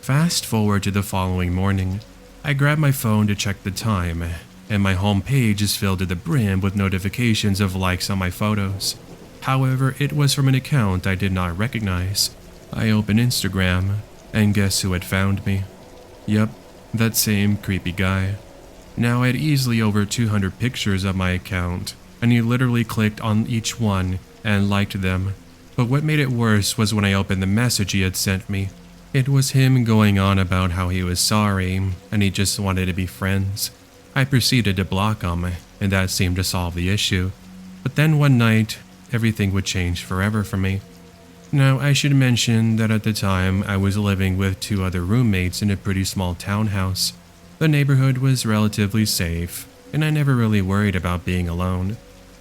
Fast forward to the following morning. I grab my phone to check the time, and my home page is filled to the brim with notifications of likes on my photos. However, it was from an account I did not recognize. I open Instagram, and guess who had found me? Yep, that same creepy guy. Now I had easily over 200 pictures of my account, and he literally clicked on each one and liked them. But what made it worse was when I opened the message he had sent me. It was him going on about how he was sorry and he just wanted to be friends. I proceeded to block him, and that seemed to solve the issue. But then one night, everything would change forever for me. Now, I should mention that at the time I was living with two other roommates in a pretty small townhouse. The neighborhood was relatively safe, and I never really worried about being alone.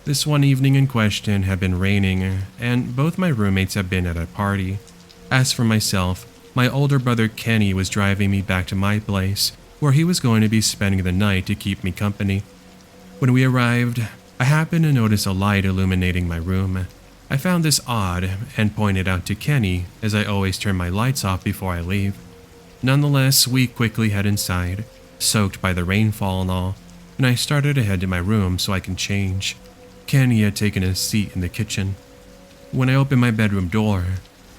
This one evening in question had been raining, and both my roommates had been at a party. As for myself, my older brother Kenny was driving me back to my place, where he was going to be spending the night to keep me company. When we arrived, I happened to notice a light illuminating my room. I found this odd and pointed out to Kenny, as I always turn my lights off before I leave. Nonetheless, we quickly head inside, soaked by the rainfall and all, and I started to head to my room so I can change. Kenny had taken a seat in the kitchen. When I open my bedroom door,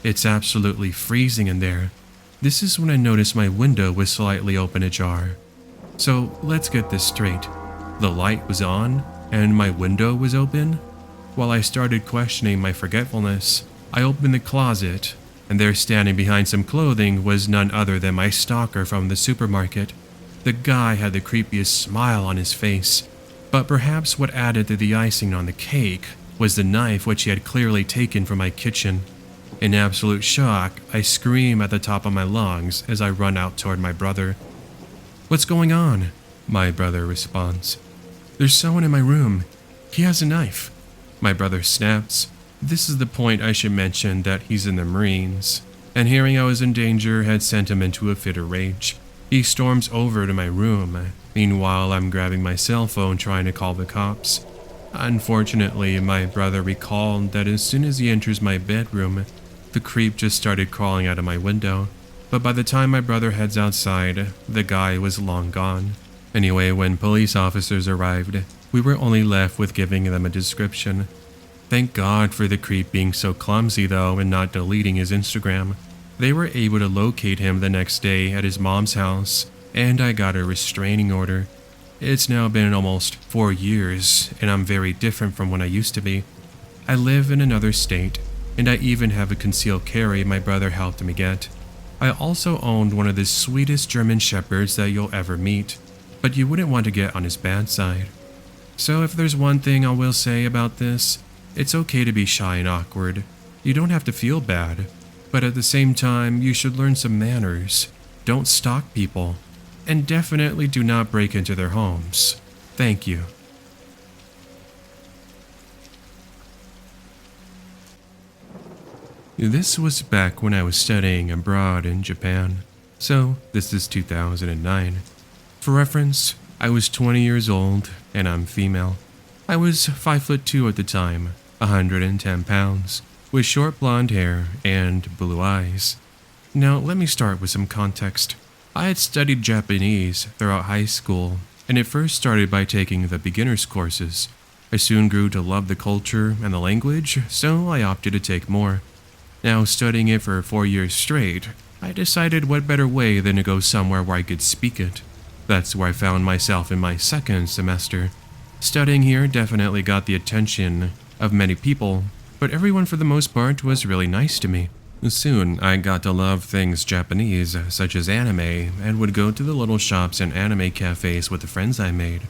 it's absolutely freezing in there. This is when I noticed my window was slightly open ajar. So let's get this straight. The light was on, and my window was open? While I started questioning my forgetfulness, I opened the closet, and there standing behind some clothing was none other than my stalker from the supermarket. The guy had the creepiest smile on his face, but perhaps what added to the icing on the cake was the knife which he had clearly taken from my kitchen. In absolute shock, I scream at the top of my lungs as I run out toward my brother. "What's going on?" my brother responds. "There's someone in my room. He has a knife." My brother snaps. This is the point I should mention that he's in the Marines, and hearing I was in danger had sent him into a fit of rage. He storms over to my room. Meanwhile, I'm grabbing my cell phone trying to call the cops. Unfortunately, my brother recalled that as soon as he enters my bedroom, the creep just started crawling out of my window. But by the time my brother heads outside, the guy was long gone. Anyway, when police officers arrived, we were only left with giving them a description. Thank God for the creep being so clumsy though and not deleting his Instagram. They were able to locate him the next day at his mom's house, and I got a restraining order. It's now been almost 4 years, and I'm very different from when I used to be. I live in another state, and I even have a concealed carry my brother helped me get. I also owned one of the sweetest German shepherds that you'll ever meet, but you wouldn't want to get on his bad side. So if there's one thing I will say about this, it's okay to be shy and awkward. You don't have to feel bad, but at the same time, you should learn some manners. Don't stalk people, and definitely do not break into their homes. Thank you. This was back when I was studying abroad in Japan, so this is 2009. For reference, I was 20 years old and I'm female. I was 5'2" at the time, 110 pounds, with short blonde hair and blue eyes. Now let me start with some context. I had studied Japanese throughout high school, and it first started by taking the beginner's courses. I soon grew to love the culture and the language, so I opted to take more. Now, studying it for 4 years straight, I decided what better way than to go somewhere where I could speak it. That's where I found myself in my second semester. Studying here definitely got the attention of many people, but everyone for the most part was really nice to me. Soon, I got to love things Japanese, such as anime, and would go to the little shops and anime cafes with the friends I made.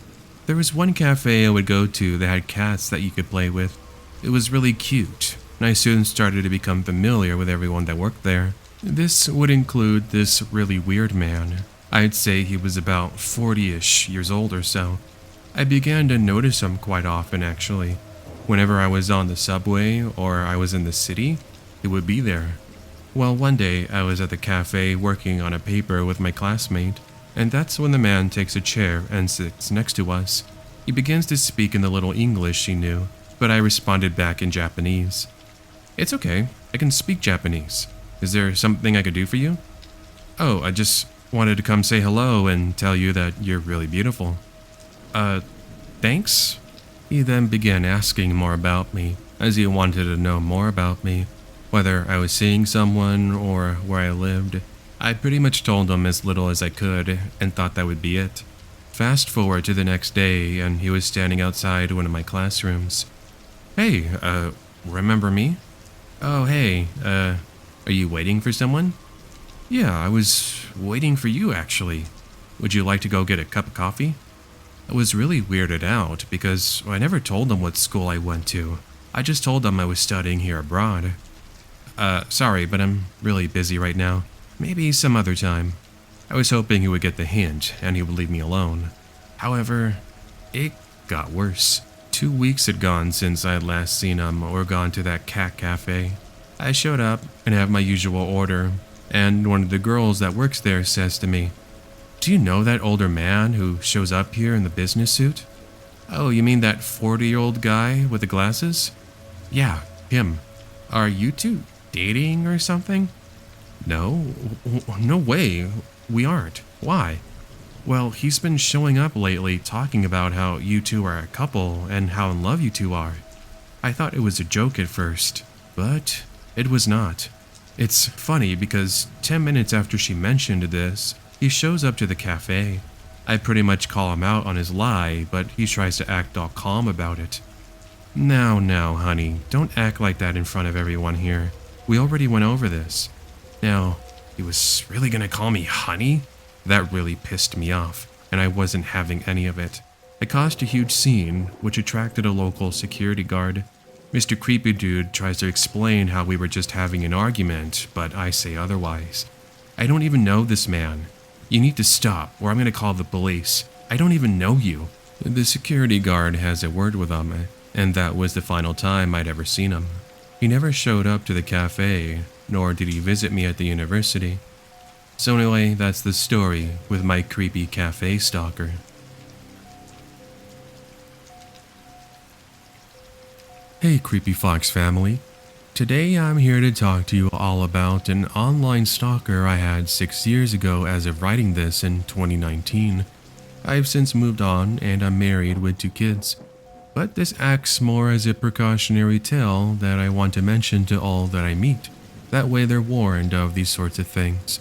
There was one cafe I would go to that had cats that you could play with. It was really cute, and I soon started to become familiar with everyone that worked there. This would include this really weird man. I'd say he was about 40-ish years old or so. I began to notice him quite often, actually. Whenever I was on the subway or I was in the city, he would be there. Well, one day I was at the cafe working on a paper with my classmate, and that's when the man takes a chair and sits next to us. He begins to speak in the little English he knew, but I responded back in Japanese. It's okay, I can speak Japanese. Is there something I could do for you? Oh, I just wanted to come say hello and tell you that you're really beautiful. Thanks? He then began asking more about me, as he wanted to know more about me, whether I was seeing someone or where I lived. I pretty much told him as little as I could and thought that would be it. Fast forward to the next day and he was standing outside one of my classrooms. Hey, remember me? Oh, hey, are you waiting for someone? Yeah, I was waiting for you actually. Would you like to go get a cup of coffee? I was really weirded out because I never told them what school I went to. I just told them I was studying here abroad. Sorry, but I'm really busy right now. Maybe some other time. I was hoping he would get the hint and he would leave me alone. However, it got worse. 2 weeks had gone since I had last seen him or gone to that cat cafe. I showed up and have my usual order, and one of the girls that works there says to me, "Do you know that older man who shows up here in the business suit?" "Oh, you mean that 40-year-old guy with the glasses?" "Yeah, him. Are you two dating or something?" "No, no way. We aren't. Why?" "Well, he's been showing up lately talking about how you two are a couple and how in love you two are." I thought it was a joke at first, but it was not. It's funny because 10 minutes after she mentioned this, he shows up to the cafe. I pretty much call him out on his lie, but he tries to act all calm about it. Now, honey, don't act like that in front of everyone here. We already went over this. Now, he was really gonna call me honey? That really pissed me off, and I wasn't having any of it. I caused a huge scene, which attracted a local security guard. Mr. Creepy Dude tries to explain how we were just having an argument, but I say otherwise. I don't even know this man. You need to stop, or I'm gonna call the police. I don't even know you. The security guard has a word with him, and that was the final time I'd ever seen him. He never showed up to the cafe, nor did he visit me at the university. So anyway, that's the story with my creepy cafe stalker. Hey Creepy Fox family. Today I'm here to talk to you all about an online stalker I had 6 years ago as of writing this in 2019. I've since moved on and I'm married with 2 kids. But this acts more as a precautionary tale that I want to mention to all that I meet. That way they're warned of these sorts of things.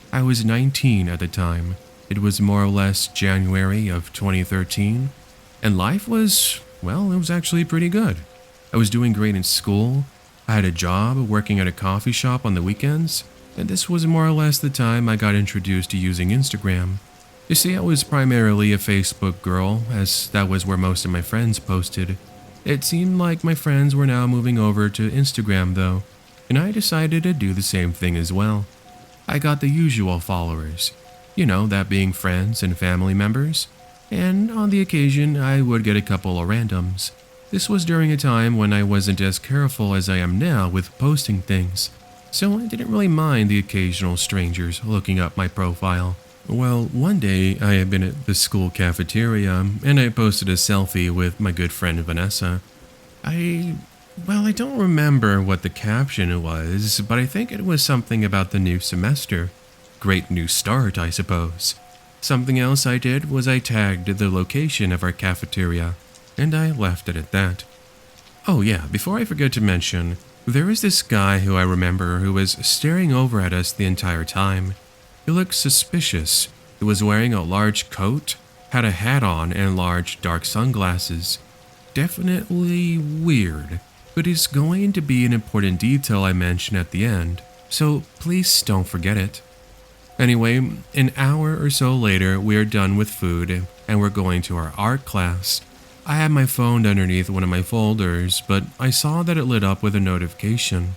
I was 19 at the time. It was more or less January of 2013, and life was, well, it was actually pretty good. I was doing great in school. I had a job working at a coffee shop on the weekends, and this was more or less the time I got introduced to using Instagram. You see, I was primarily a Facebook girl, as that was where most of my friends posted. It seemed like my friends were now moving over to Instagram though, and I decided to do the same thing as well. I got the usual followers, that being friends and family members, and on the occasion I would get a couple of randoms. This was during a time when I wasn't as careful as I am now with posting things, so I didn't really mind the occasional strangers looking up my profile. Well, one day I had been at the school cafeteria and I posted a selfie with my good friend Vanessa. I don't remember what the caption was, but I think it was something about the new semester. Great new start, I suppose. Something else I did was I tagged the location of our cafeteria, and I left it at that. Oh yeah, before I forget to mention, there was this guy who I remember who was staring over at us the entire time. He looked suspicious. He was wearing a large coat, had a hat on, and large dark sunglasses. Definitely weird, but it's going to be an important detail I mention at the end, so please don't forget it. Anyway, an hour or so later, we are done with food and we're going to our art class. I had my phone underneath one of my folders, but I saw that it lit up with a notification.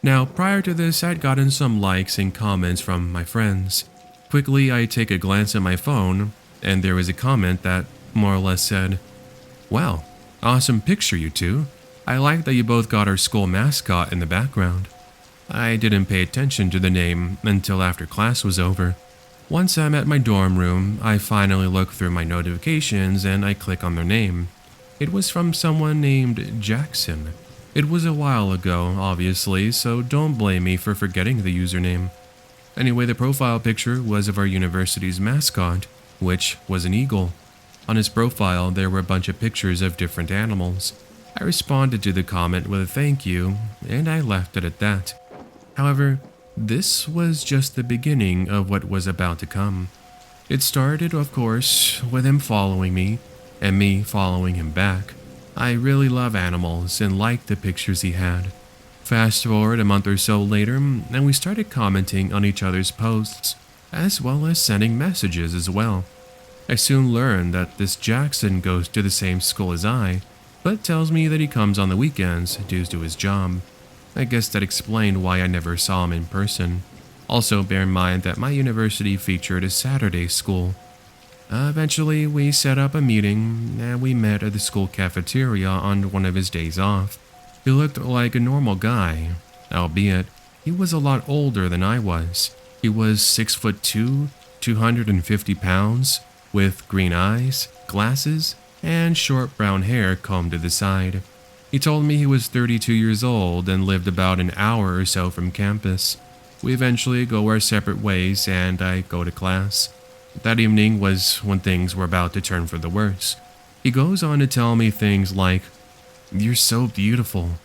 Now, prior to this, I'd gotten some likes and comments from my friends. Quickly, I take a glance at my phone, and there was a comment that more or less said, "Wow, awesome picture, you two. I like that you both got our school mascot in the background." I didn't pay attention to the name until after class was over. Once I'm at my dorm room, I finally look through my notifications and I click on their name. It was from someone named Jackson. It was a while ago, obviously, so don't blame me for forgetting the username. Anyway, the profile picture was of our university's mascot, which was an eagle. On his profile, there were a bunch of pictures of different animals. I responded to the comment with a thank you, and I left it at that. However, this was just the beginning of what was about to come. It started, of course, with him following me, and me following him back. I really love animals and liked the pictures he had. Fast forward a month or so later, and we started commenting on each other's posts, as well as sending messages as well. I soon learned that this Jackson goes to the same school as I, but tells me that he comes on the weekends due to his job. I guess that explained why I never saw him in person. Also, bear in mind that my university featured a Saturday school. Eventually, we set up a meeting, and we met at the school cafeteria on one of his days off. He looked like a normal guy, albeit he was a lot older than I was. He was 6'2", 250 pounds, with green eyes, glasses, and short brown hair combed to the side. He told me he was 32 years old and lived about an hour or so from campus. We eventually go our separate ways and I go to class. That evening was when things were about to turn for the worse. He goes on to tell me things like, "You're so beautiful.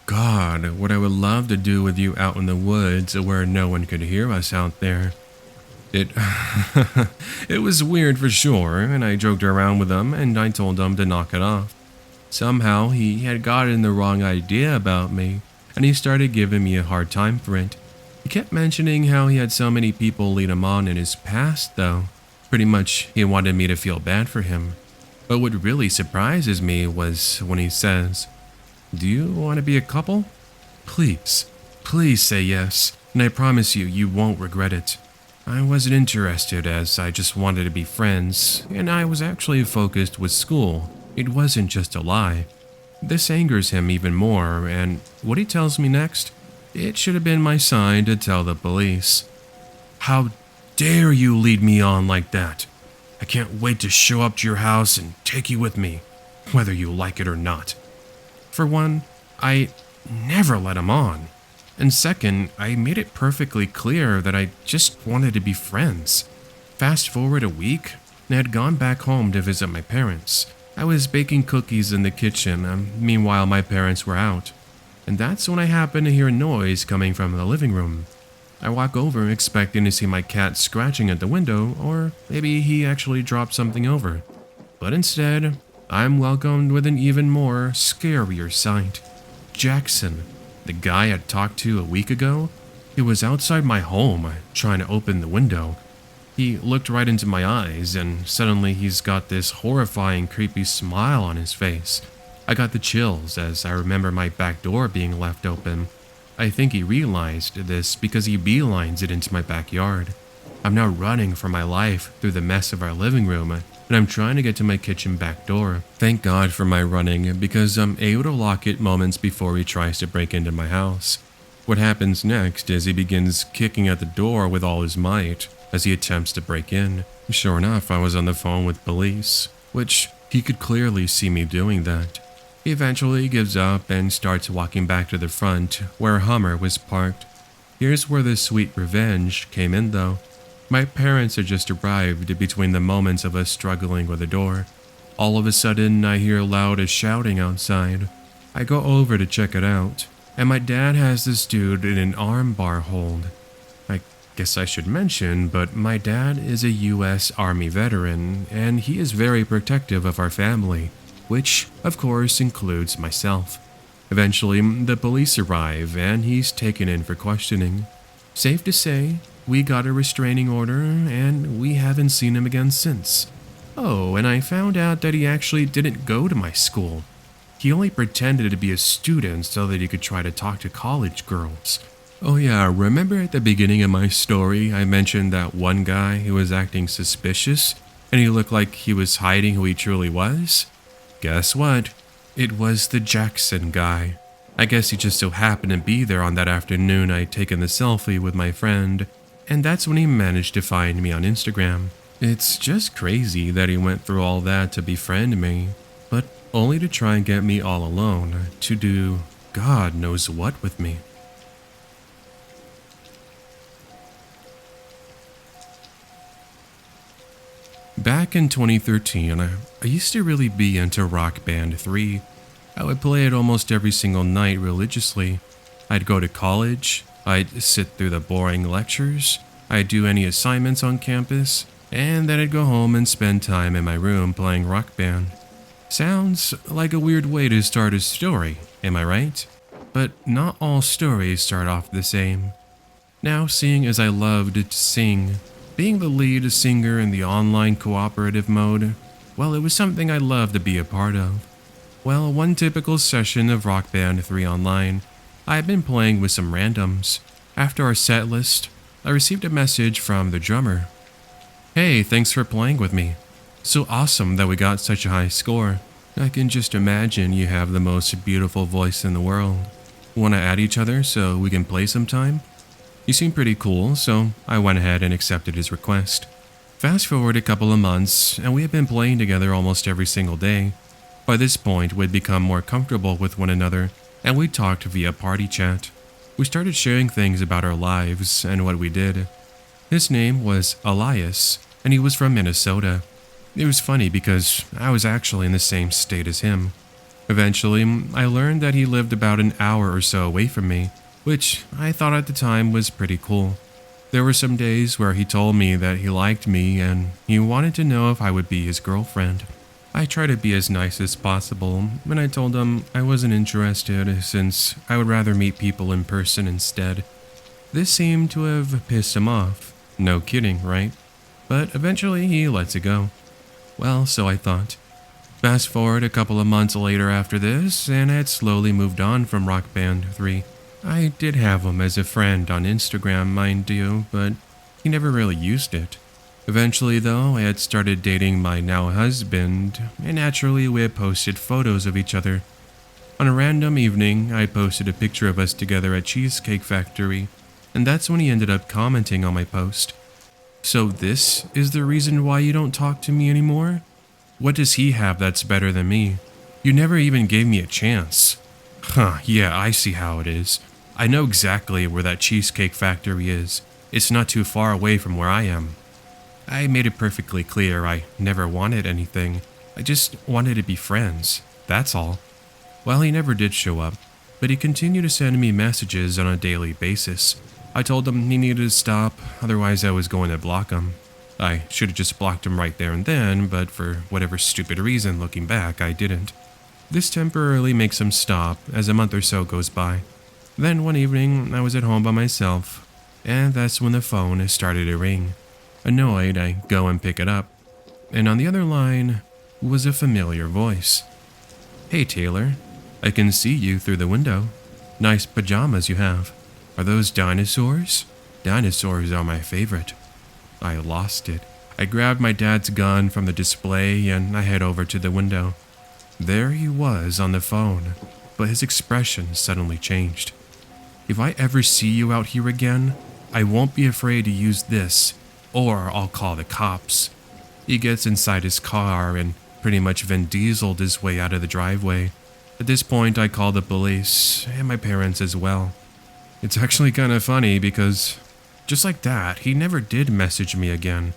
God, what I would love to do with you out in the woods where no one could hear us out there." It was weird for sure, and I joked around with him and I told him to knock it off. Somehow he had gotten the wrong idea about me, and he started giving me a hard time for it. He kept mentioning how he had so many people lead him on in his past though. Pretty much he wanted me to feel bad for him. But what really surprises me was when he says, "Do you want to be a couple? Please, please say yes, and I promise you, you won't regret it." I wasn't interested as I just wanted to be friends, and I was actually focused with school. It wasn't just a lie. This angers him even more, and what he tells me next, it should have been my sign to tell the police. How dare you lead me on like that? I can't wait to show up to your house and take you with me, whether you like it or not. For one, I never let him on. And second, I made it perfectly clear that I just wanted to be friends. Fast forward a week, and I had gone back home to visit my parents. I was baking cookies in the kitchen, meanwhile my parents were out. And that's when I happened to hear a noise coming from the living room. I walk over expecting to see my cat scratching at the window, or maybe he actually dropped something over. But instead, I'm welcomed with an even more scarier sight. Jackson, the guy I talked to a week ago, he was outside my home trying to open the window. He looked right into my eyes, and suddenly he's got this horrifying, creepy smile on his face. I got the chills as I remember my back door being left open. I think he realized this because he beelines it into my backyard. I'm now running for my life through the mess of our living room, and I'm trying to get to my kitchen back door. Thank God for my running, because I'm able to lock it moments before he tries to break into my house. What happens next is he begins kicking at the door with all his might as he attempts to break in. Sure enough, I was on the phone with police, which he could clearly see me doing that. He eventually gives up and starts walking back to the front where a Hummer was parked. Here's where the sweet revenge came in though. My parents had just arrived between the moments of us struggling with the door. All of a sudden, I hear loud shouting outside. I go over to check it out, and my dad has this dude in an armbar hold. I guess I should mention, but my dad is a US Army veteran, and he is very protective of our family, which, of course, includes myself. Eventually, the police arrive, and he's taken in for questioning. Safe to say, we got a restraining order, and we haven't seen him again since. Oh, and I found out that he actually didn't go to my school. He only pretended to be a student so that he could try to talk to college girls. Oh yeah, remember at the beginning of my story I mentioned that one guy who was acting suspicious, and he looked like he was hiding who he truly was? Guess what? It was the Jackson guy. I guess he just so happened to be there on that afternoon I'd taken the selfie with my friend, and that's when he managed to find me on Instagram. It's just crazy that he went through all that to befriend me, but only to try and get me all alone, to do God knows what with me. Back in 2013, I used to really be into Rock Band 3. I would play it almost every single night religiously. I'd go to college, I'd sit through the boring lectures, I'd do any assignments on campus, and then I'd go home and spend time in my room playing Rock Band. Sounds like a weird way to start a story, am I right? But not all stories start off the same. Now, seeing as I loved to sing, being the lead singer in the online cooperative mode, well, it was something I loved to be a part of. Well, one typical session of Rock Band 3 online, I had been playing with some randoms. After our set list, I received a message from the drummer. Hey, thanks for playing with me. So awesome that we got such a high score. I can just imagine you have the most beautiful voice in the world. Want to add each other so we can play sometime? You seem pretty cool, so I went ahead and accepted his request. Fast forward a couple of months, and we had been playing together almost every single day. By this point, we'd become more comfortable with one another, and we talked via party chat. We started sharing things about our lives and what we did. His name was Elias, and he was from Minnesota. It was funny because I was actually in the same state as him. Eventually, I learned that he lived about an hour or so away from me, which I thought at the time was pretty cool. There were some days where he told me that he liked me and he wanted to know if I would be his girlfriend. I tried to be as nice as possible, and I told him I wasn't interested since I would rather meet people in person instead. This seemed to have pissed him off. No kidding, right? But eventually he lets it go. Well, so I thought. Fast forward a couple of months later after this, and I had slowly moved on from Rock Band 3. I did have him as a friend on Instagram, mind you, but he never really used it. Eventually, though, I had started dating my now husband, and naturally we had posted photos of each other. On a random evening, I posted a picture of us together at Cheesecake Factory, and that's when he ended up commenting on my post. So this is the reason why you don't talk to me anymore? What does he have that's better than me? You never even gave me a chance. Huh, yeah, I see how it is. I know exactly where that Cheesecake Factory is. It's not too far away from where I am. I made it perfectly clear I never wanted anything. I just wanted to be friends, that's all. Well, he never did show up, but he continued to send me messages on a daily basis. I told him he needed to stop, otherwise I was going to block him. I should have just blocked him right there and then, but for whatever stupid reason looking back, I didn't. This temporarily makes him stop as a month or so goes by. Then one evening, I was at home by myself, and that's when the phone started to ring. Annoyed, I go and pick it up, and on the other line was a familiar voice. "Hey Taylor, I can see you through the window. Nice pajamas you have. Are those dinosaurs? Dinosaurs are my favorite." I lost it. I grabbed my dad's gun from the display and I head over to the window. There he was on the phone, but his expression suddenly changed. "If I ever see you out here again, I won't be afraid to use this, or I'll call the cops." He gets inside his car and pretty much Vin Diesel'd his way out of the driveway. At this point, I called the police and my parents as well. It's actually kind of funny because just like that, he never did message me again.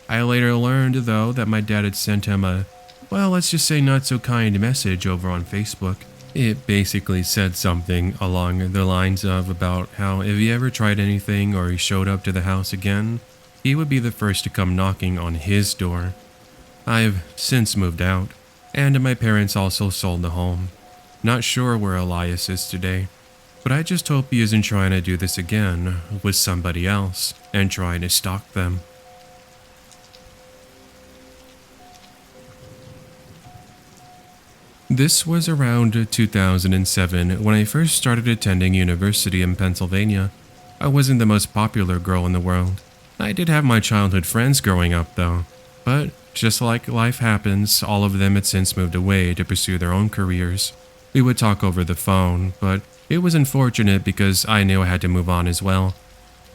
I later learned, though, that my dad had sent him a, well, let's just say not so kind message over on Facebook. It basically said something along the lines of about how if he ever tried anything or he showed up to the house again, he would be the first to come knocking on his door. I've since moved out, and my parents also sold the home. Not sure where Elias is today, but I just hope he isn't trying to do this again with somebody else and trying to stalk them. This was around 2007 when I first started attending university in Pennsylvania. I wasn't the most popular girl in the world. I did have my childhood friends growing up though, but just like life happens, all of them had since moved away to pursue their own careers. We would talk over the phone, but it was unfortunate because I knew I had to move on as well.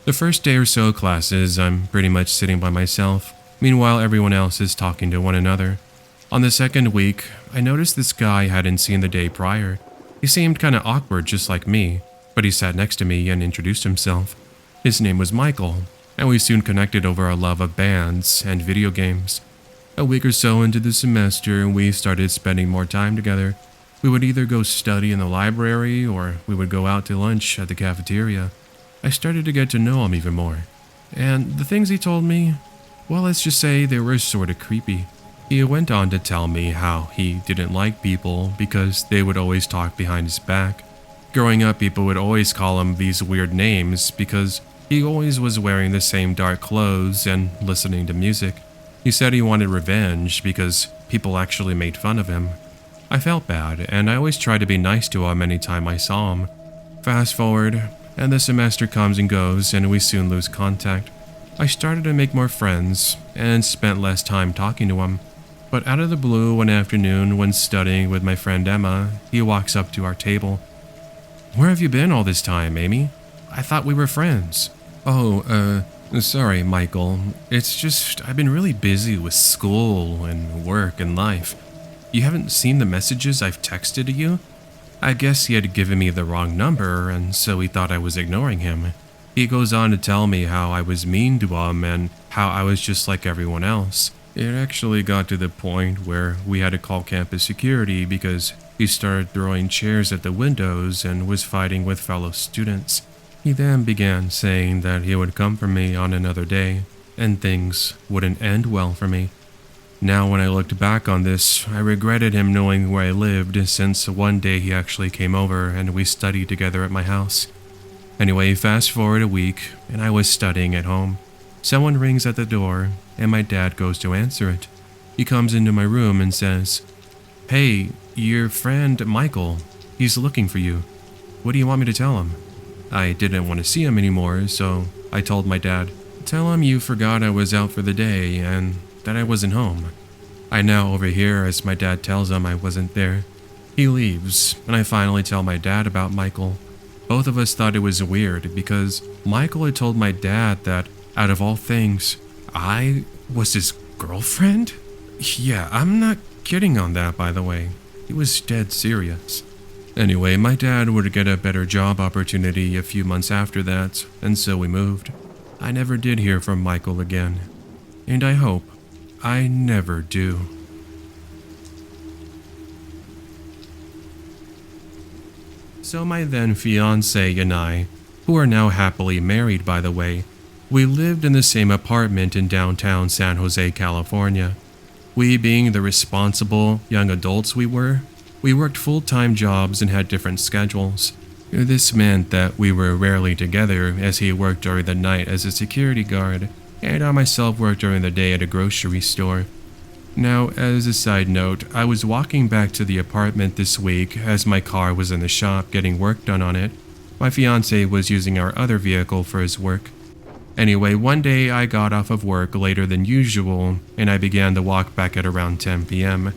The first day or so classes, I'm pretty much sitting by myself. Meanwhile, everyone else is talking to one another. On the second week, I noticed this guy I hadn't seen the day prior. He seemed kinda awkward just like me, but he sat next to me and introduced himself. His name was Michael, and we soon connected over our love of bands and video games. A week or so into the semester, we started spending more time together. We would either go study in the library or we would go out to lunch at the cafeteria. I started to get to know him even more. And the things he told me, well, let's just say they were sort of creepy. He went on to tell me how he didn't like people because they would always talk behind his back. Growing up, people would always call him these weird names because he always was wearing the same dark clothes and listening to music. He said he wanted revenge because people actually made fun of him. I felt bad, and I always tried to be nice to him anytime I saw him. Fast forward, and the semester comes and goes, and we soon lose contact. I started to make more friends, and spent less time talking to him. But out of the blue one afternoon, when studying with my friend Emma, he walks up to our table. "Where have you been all this time, Amy? I thought we were friends." "Oh, sorry, Michael. It's just I've been really busy with school and work and life. You haven't seen the messages I've texted to you?" I guess he had given me the wrong number, and so he thought I was ignoring him. He goes on to tell me how I was mean to him and how I was just like everyone else. It actually got to the point where we had to call campus security because he started throwing chairs at the windows and was fighting with fellow students. He then began saying that he would come for me on another day, and things wouldn't end well for me. Now when I looked back on this, I regretted him knowing where I lived since one day he actually came over and we studied together at my house. Anyway, fast forward a week, and I was studying at home. Someone rings at the door, and my dad goes to answer it. He comes into my room and says, "Hey, your friend Michael, he's looking for you. What do you want me to tell him?" I didn't want to see him anymore, so I told my dad, "Tell him you forgot I was out for the day and that I wasn't home." I now overhear as my dad tells him I wasn't there. He leaves, and I finally tell my dad about Michael. Both of us thought it was weird because Michael had told my dad that, out of all things, I was his girlfriend? Yeah, I'm not kidding on that, by the way. He was dead serious. Anyway, my dad would get a better job opportunity a few months after that, and so we moved. I never did hear from Michael again, and I hope I never do. So my then fiancé and I, who are now happily married by the way, we lived in the same apartment in downtown San Jose, California. We being the responsible young adults we worked full-time jobs and had different schedules. This meant that we were rarely together as he worked during the night as a security guard, and I myself worked during the day at a grocery store. Now, as a side note, I was walking back to the apartment this week as my car was in the shop getting work done on it. My fiancé was using our other vehicle for his work. Anyway, one day I got off of work later than usual and I began the walk back at around 10 p.m.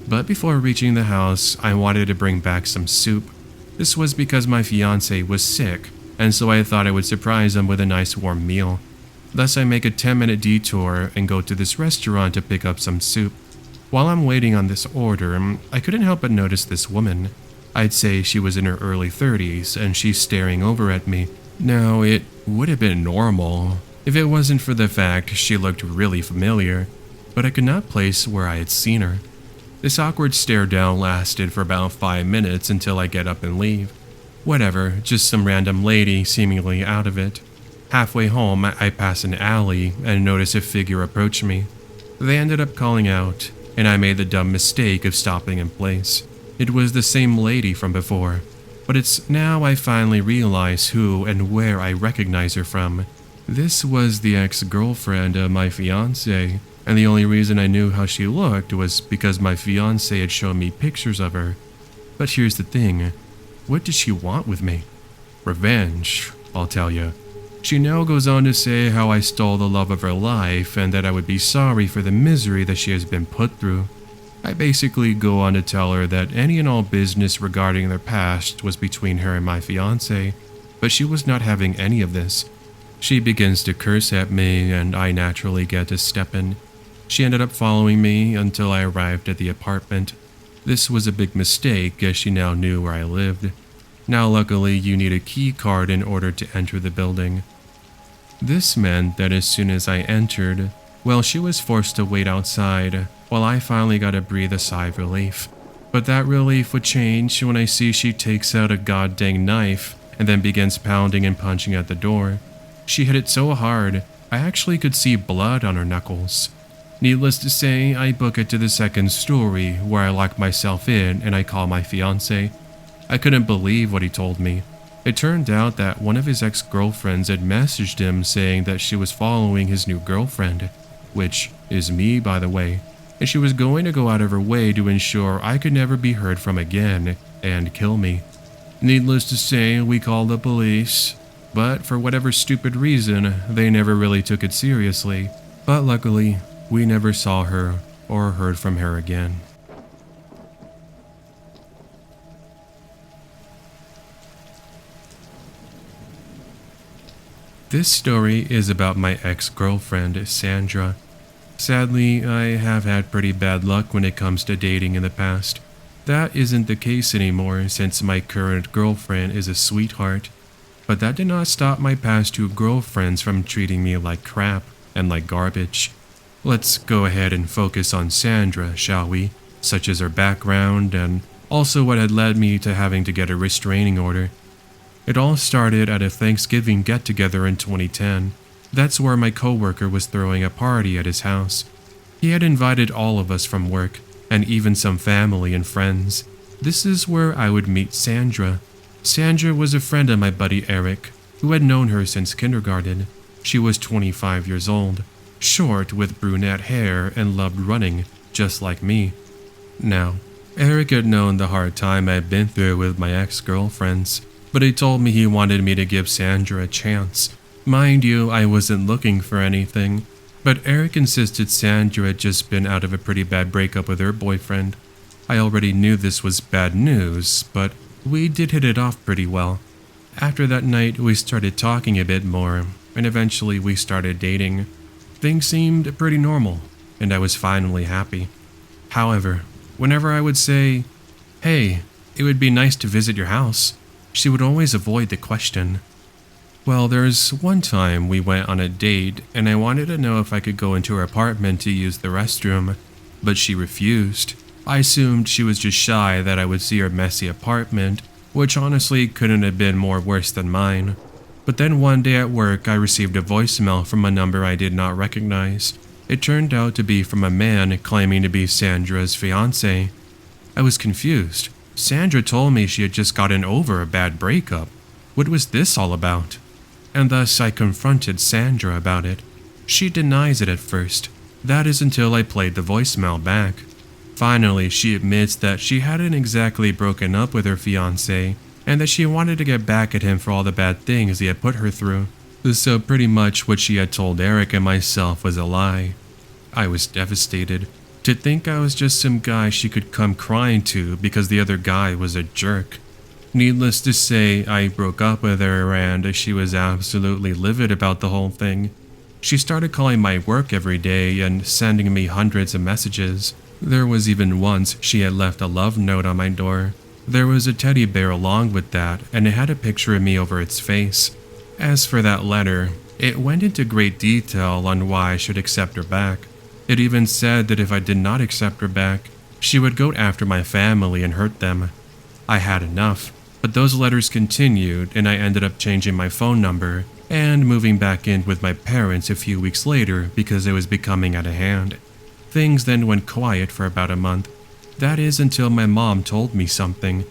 But before reaching the house, I wanted to bring back some soup. This was because my fiancé was sick, and so I thought I would surprise him with a nice warm meal. Thus, I make a 10-minute detour and go to this restaurant to pick up some soup. While I'm waiting on this order, I couldn't help but notice this woman. I'd say she was in her early 30s, and she's staring over at me. Now, it would have been normal if it wasn't for the fact she looked really familiar, but I could not place where I had seen her. This awkward stare down lasted for about 5 minutes until I get up and leave. Whatever, just some random lady seemingly out of it. Halfway home, I pass an alley and notice a figure approach me. They ended up calling out, and I made the dumb mistake of stopping in place. It was the same lady from before, but it's now I finally realize who and where I recognize her from. This was the ex-girlfriend of my fiancé, and the only reason I knew how she looked was because my fiancé had shown me pictures of her. But here's the thing, what did she want with me? Revenge, I'll tell you. She now goes on to say how I stole the love of her life and that I would be sorry for the misery that she has been put through. I basically go on to tell her that any and all business regarding their past was between her and my fiancé, but she was not having any of this. She begins to curse at me and I naturally get to step in. She ended up following me until I arrived at the apartment. This was a big mistake as she now knew where I lived. Now luckily you need a key card in order to enter the building. This meant that as soon as I entered, well, she was forced to wait outside while I finally got to breathe a sigh of relief. But that relief would change when I see she takes out a goddamn knife and then begins pounding and punching at the door. She hit it so hard, I actually could see blood on her knuckles. Needless to say, I book it to the second story where I lock myself in and I call my fiancé. I couldn't believe what he told me. It turned out that one of his ex-girlfriends had messaged him saying that she was following his new girlfriend, which is me by the way, and she was going to go out of her way to ensure I could never be heard from again and kill me. Needless to say, we called the police, but for whatever stupid reason, they never really took it seriously. But luckily, we never saw her or heard from her again. This story is about my ex-girlfriend, Sandra. Sadly, I have had pretty bad luck when it comes to dating in the past. That isn't the case anymore since my current girlfriend is a sweetheart. But that did not stop my past two girlfriends from treating me like crap and like garbage. Let's go ahead and focus on Sandra, shall we? Such as her background and also what had led me to having to get a restraining order. It all started at a Thanksgiving get-together in 2010. That's where my coworker was throwing a party at his house. He had invited all of us from work, and even some family and friends. This is where I would meet Sandra. Sandra was a friend of my buddy Eric, who had known her since kindergarten. She was 25 years old, short with brunette hair and loved running, just like me. Now, Eric had known the hard time I'd been through with my ex-girlfriends, but he told me he wanted me to give Sandra a chance. Mind you, I wasn't looking for anything, but Eric insisted Sandra had just been out of a pretty bad breakup with her boyfriend. I already knew this was bad news, but we did hit it off pretty well. After that night, we started talking a bit more, and eventually we started dating. Things seemed pretty normal, and I was finally happy. However, whenever I would say, "Hey, it would be nice to visit your house," she would always avoid the question. Well, there's one time we went on a date, and I wanted to know if I could go into her apartment to use the restroom, but she refused. I assumed she was just shy that I would see her messy apartment, which honestly couldn't have been more worse than mine. But then one day at work, I received a voicemail from a number I did not recognize. It turned out to be from a man claiming to be Sandra's fiancé. I was confused. Sandra told me she had just gotten over a bad breakup. What was this all about? And thus I confronted Sandra about it. She denies it at first. That is until I played the voicemail back. Finally, she admits that she hadn't exactly broken up with her fiancé, and that she wanted to get back at him for all the bad things he had put her through. So pretty much what she had told Eric and myself was a lie. I was devastated. To think I was just some guy she could come crying to because the other guy was a jerk. Needless to say, I broke up with her and she was absolutely livid about the whole thing. She started calling my work every day and sending me hundreds of messages. There was even once she had left a love note on my door. There was a teddy bear along with that, and it had a picture of me over its face. As for that letter, it went into great detail on why I should accept her back. It even said that if I did not accept her back, she would go after my family and hurt them. I had enough, but those letters continued, and I ended up changing my phone number and moving back in with my parents a few weeks later because it was becoming out of hand. Things then went quiet for about a month. That is until my mom told me something.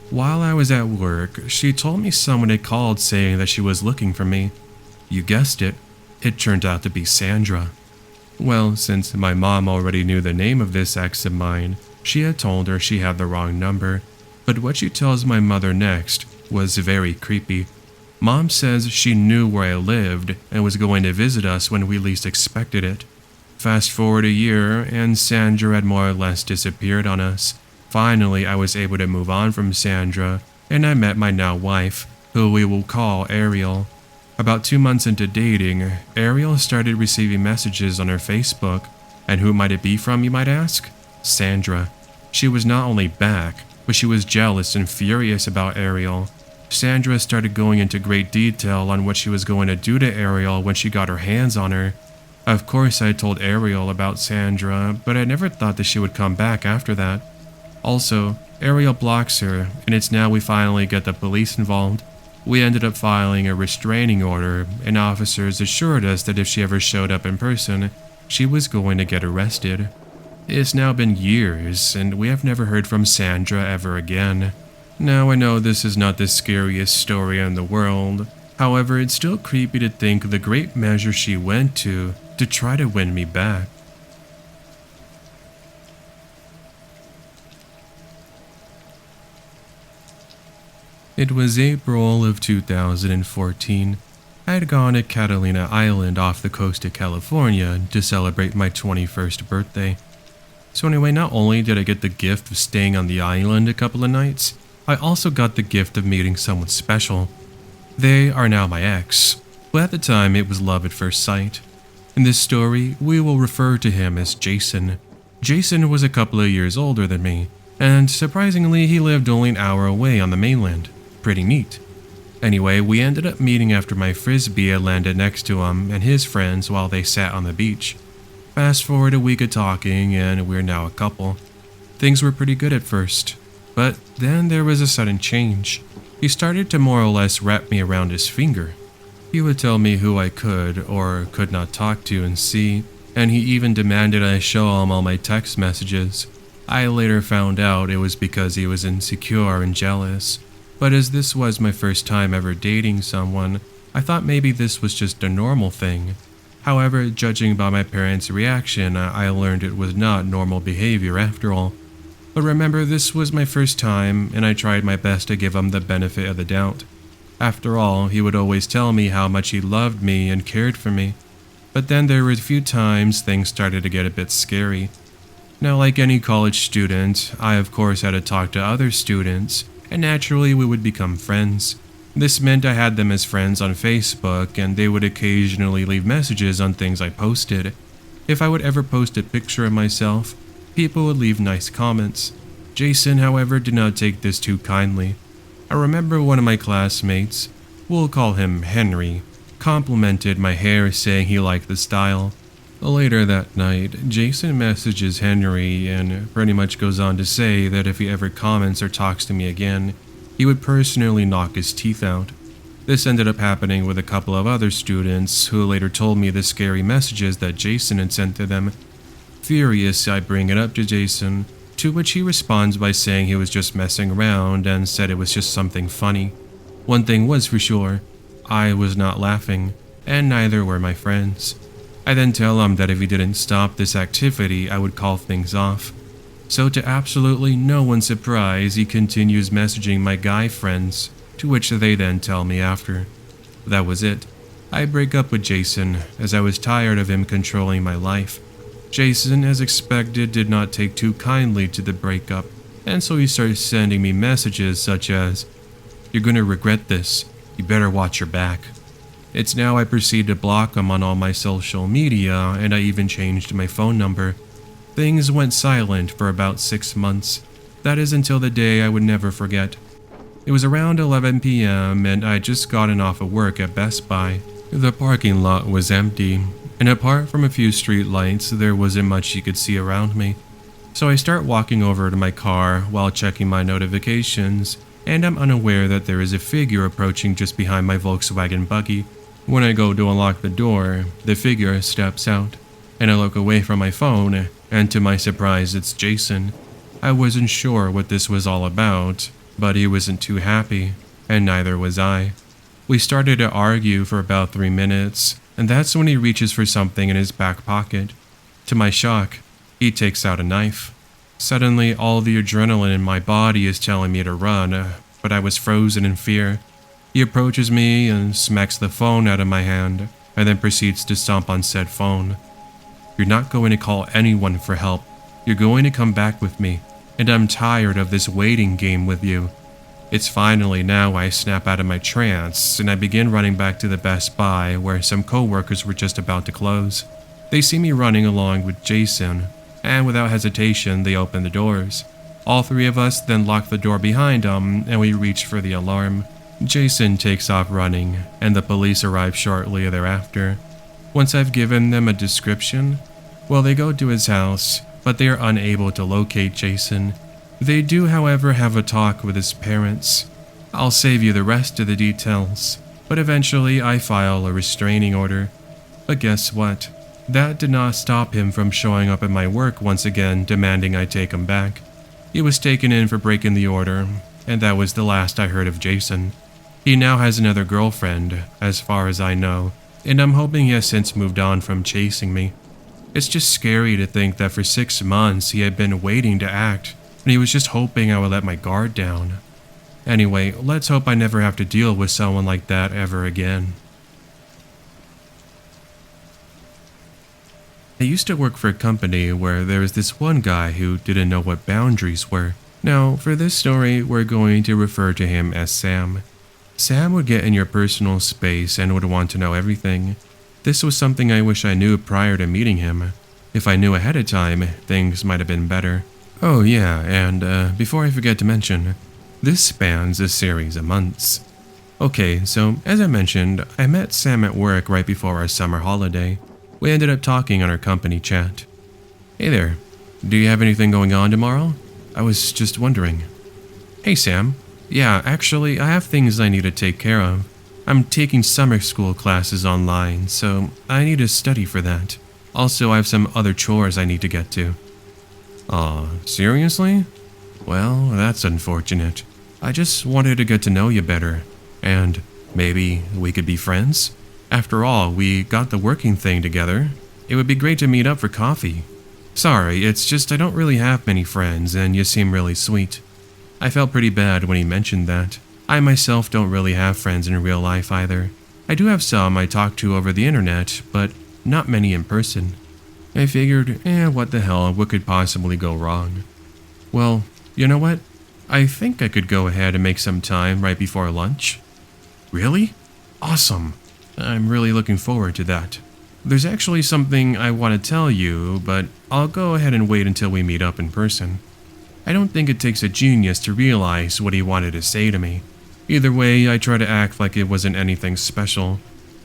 While I was at work, she told me someone had called saying that she was looking for me. You guessed it, it turned out to be Sandra. Well, since my mom already knew the name of this ex of mine, she had told her she had the wrong number. But what she tells my mother next was very creepy. Mom says she knew where I lived and was going to visit us when we least expected it. Fast forward a year, and Sandra had more or less disappeared on us. Finally, I was able to move on from Sandra, and I met my now wife, who we will call Ariel. About 2 months into dating, Ariel started receiving messages on her Facebook. And who might it be from, you might ask? Sandra. She was not only back, but she was jealous and furious about Ariel. Sandra started going into great detail on what she was going to do to Ariel when she got her hands on her. Of course, I told Ariel about Sandra, but I never thought that she would come back after that. Also, Ariel blocks her, and it's now we finally get the police involved. We ended up filing a restraining order, and officers assured us that if she ever showed up in person, she was going to get arrested. It's now been years, and we have never heard from Sandra ever again. Now I know this is not the scariest story in the world. However, it's still creepy to think of the great measure she went to try to win me back. It was April of 2014. I had gone to Catalina Island off the coast of California to celebrate my 21st birthday. So anyway, not only did I get the gift of staying on the island a couple of nights, I also got the gift of meeting someone special. They are now my ex, but at the time it was love at first sight. In this story, we will refer to him as Jason. Jason was a couple of years older than me, and surprisingly he lived only an hour away on the mainland. Pretty neat. Anyway, we ended up meeting after my frisbee had landed next to him and his friends while they sat on the beach. Fast forward a week of talking and we're now a couple. Things were pretty good at first, but then there was a sudden change. He started to more or less wrap me around his finger. He would tell me who I could or could not talk to and see, and he even demanded I show him all my text messages. I later found out it was because he was insecure and jealous, but as this was my first time ever dating someone, I thought maybe this was just a normal thing. However, judging by my parents' reaction, I learned it was not normal behavior after all. But remember, this was my first time, and I tried my best to give him the benefit of the doubt. After all, he would always tell me how much he loved me and cared for me. But then there were a few times things started to get a bit scary. Now, like any college student, I of course had to talk to other students, and naturally we would become friends. This meant I had them as friends on Facebook, and they would occasionally leave messages on things I posted. If I would ever post a picture of myself, people would leave nice comments. Jason, however, did not take this too kindly. I remember one of my classmates, we'll call him Henry, complimented my hair, saying he liked the style. Later that night, Jason messages Henry and pretty much goes on to say that if he ever comments or talks to me again, he would personally knock his teeth out. This ended up happening with a couple of other students who later told me the scary messages that Jason had sent to them. Furious, I bring it up to Jason, to which he responds by saying he was just messing around and said it was just something funny. One thing was for sure, I was not laughing, and neither were my friends. I then tell him that if he didn't stop this activity, I would call things off. So to absolutely no one's surprise, he continues messaging my guy friends, to which they then tell me after. That was it. I break up with Jason, as I was tired of him controlling my life. Jason, as expected, did not take too kindly to the breakup, and so he started sending me messages such as, "You're gonna regret this, you better watch your back." It's now I proceed to block him on all my social media, and I even changed my phone number. Things went silent for about 6 months. That is until the day I would never forget. It was around 11 p.m. and I had just gotten off of work at Best Buy. The parking lot was empty, and apart from a few street lights, there wasn't much you could see around me. So I start walking over to my car while checking my notifications, and I'm unaware that there is a figure approaching just behind my Volkswagen buggy. When I go to unlock the door, the figure steps out, and I look away from my phone, and to my surprise, it's Jason. I wasn't sure what this was all about, but he wasn't too happy, and neither was I. We started to argue for about 3 minutes, and that's when he reaches for something in his back pocket. To my shock, he takes out a knife. Suddenly, all the adrenaline in my body is telling me to run, but I was frozen in fear. He approaches me and smacks the phone out of my hand, and then proceeds to stomp on said phone. "You're not going to call anyone for help. You're going to come back with me, and I'm tired of this waiting game with you." It's finally now I snap out of my trance, and I begin running back to the Best Buy where some co-workers were just about to close. They see me running along with Jason, and without hesitation they open the doors. All three of us then lock the door behind them, and we reach for the alarm. Jason takes off running, and the police arrive shortly thereafter. Once I've given them a description, well, they go to his house, but they are unable to locate Jason. They do, however, have a talk with his parents. I'll save you the rest of the details, but eventually I file a restraining order. But guess what? That did not stop him from showing up at my work once again, demanding I take him back. He was taken in for breaking the order, and that was the last I heard of Jason. He now has another girlfriend, as far as I know, and I'm hoping he has since moved on from chasing me. It's just scary to think that for 6 months he had been waiting to act, and he was just hoping I would let my guard down. Anyway, let's hope I never have to deal with someone like that ever again. I used to work for a company where there was this one guy who didn't know what boundaries were. Now, for this story, we're going to refer to him as Sam. Sam would get in your personal space and would want to know everything. This was something I wish I knew prior to meeting him. If I knew ahead of time, things might have been better. Oh yeah, and before I forget to mention, this spans a series of months. Okay, so as I mentioned, I met Sam at work right before our summer holiday. We ended up talking on our company chat. "Hey there, do you have anything going on tomorrow? I was just wondering." "Hey Sam, yeah, actually I have things I need to take care of. I'm taking summer school classes online, so I need to study for that. Also, I have some other chores I need to get to." "Aw, seriously? Well, that's unfortunate. I just wanted to get to know you better, and maybe we could be friends? After all, we got the working thing together. It would be great to meet up for coffee. Sorry, it's just I don't really have many friends, and you seem really sweet." I felt pretty bad when he mentioned that. I myself don't really have friends in real life either. I do have some I talk to over the internet, but not many in person. I figured, what the hell, what could possibly go wrong? Well, you know what? I think I could go ahead and make some time right before lunch. Really? Awesome. I'm really looking forward to that. There's actually something I want to tell you, but I'll go ahead and wait until we meet up in person. I don't think it takes a genius to realize what he wanted to say to me. Either way, I try to act like it wasn't anything special.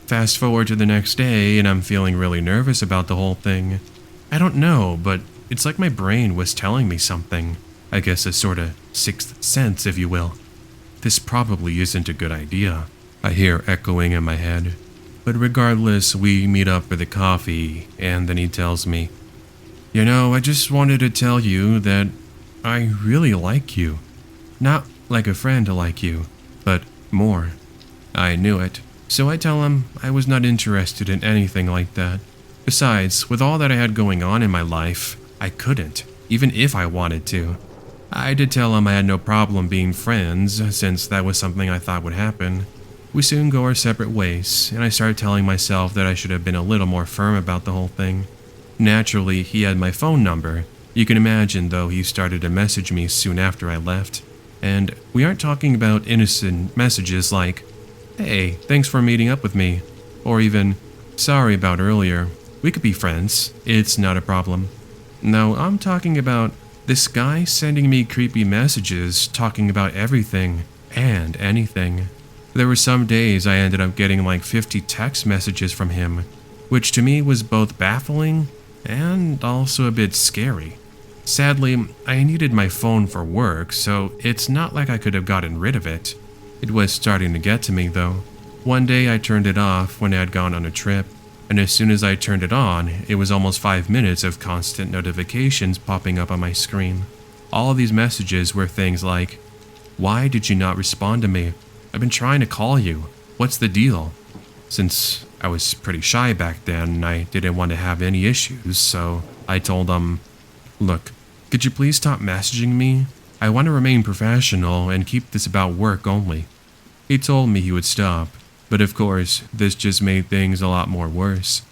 Fast forward to the next day, and I'm feeling really nervous about the whole thing. I don't know, but it's like my brain was telling me something. I guess a sort of sixth sense, if you will. This probably isn't a good idea, I hear echoing in my head. But regardless, we meet up for the coffee, and then he tells me, "You know, I just wanted to tell you that I really like you. Not like a friend to like you, but more." I knew it, so I tell him I was not interested in anything like that. Besides, with all that I had going on in my life, I couldn't, even if I wanted to. I did tell him I had no problem being friends, since that was something I thought would happen. We soon go our separate ways, and I started telling myself that I should have been a little more firm about the whole thing. Naturally, he had my phone number. You can imagine, though, he started to message me soon after I left. And we aren't talking about innocent messages like, "Hey, thanks for meeting up with me," or even, "Sorry about earlier. We could be friends. It's not a problem." No, I'm talking about this guy sending me creepy messages talking about everything and anything. There were some days I ended up getting like 50 text messages from him, which to me was both baffling and also a bit scary. Sadly, I needed my phone for work, so it's not like I could have gotten rid of it. It was starting to get to me, though. One day I turned it off when I had gone on a trip, and as soon as I turned it on, it was almost 5 minutes of constant notifications popping up on my screen. All of these messages were things like, "Why did you not respond to me? I've been trying to call you. What's the deal?" Since I was pretty shy back then, I didn't want to have any issues, so I told him, "Look, could you please stop messaging me? I want to remain professional and keep this about work only." He told me he would stop, but of course, this just made things a lot more worse.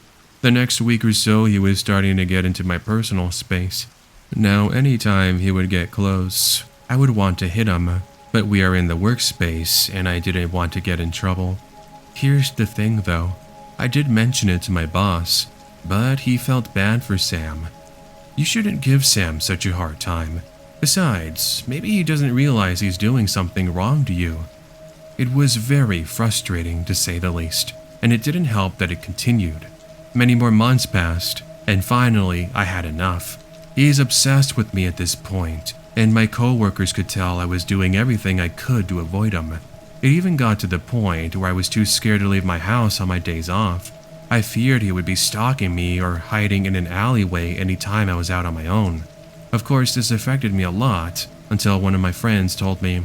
The next week or so, he was starting to get into my personal space. Now, anytime he would get close, I would want to hit him, but we are in the workspace and I didn't want to get in trouble. Here's the thing though, I did mention it to my boss, but he felt bad for Sam. You shouldn't give Sam such a hard time. Besides, maybe he doesn't realize he's doing something wrong to you. It was very frustrating to say the least, and it didn't help that it continued. Many more months passed, and finally I had enough. He's obsessed with me at this point, and my coworkers could tell I was doing everything I could to avoid him. It even got to the point where I was too scared to leave my house on my days off. I feared he would be stalking me or hiding in an alleyway any time I was out on my own. Of course, this affected me a lot, until one of my friends told me,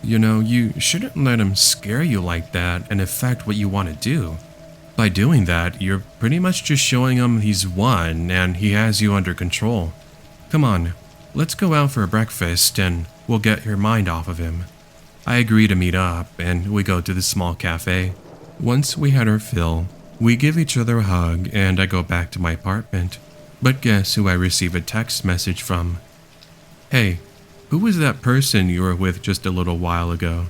"You know, you shouldn't let him scare you like that and affect what you want to do. By doing that, you're pretty much just showing him he's won and he has you under control. Come on, let's go out for a breakfast and we'll get your mind off of him." I agree to meet up, and we go to the small cafe. Once we had our fill, we give each other a hug, and I go back to my apartment. But guess who I receive a text message from? "Hey, who was that person you were with just a little while ago?"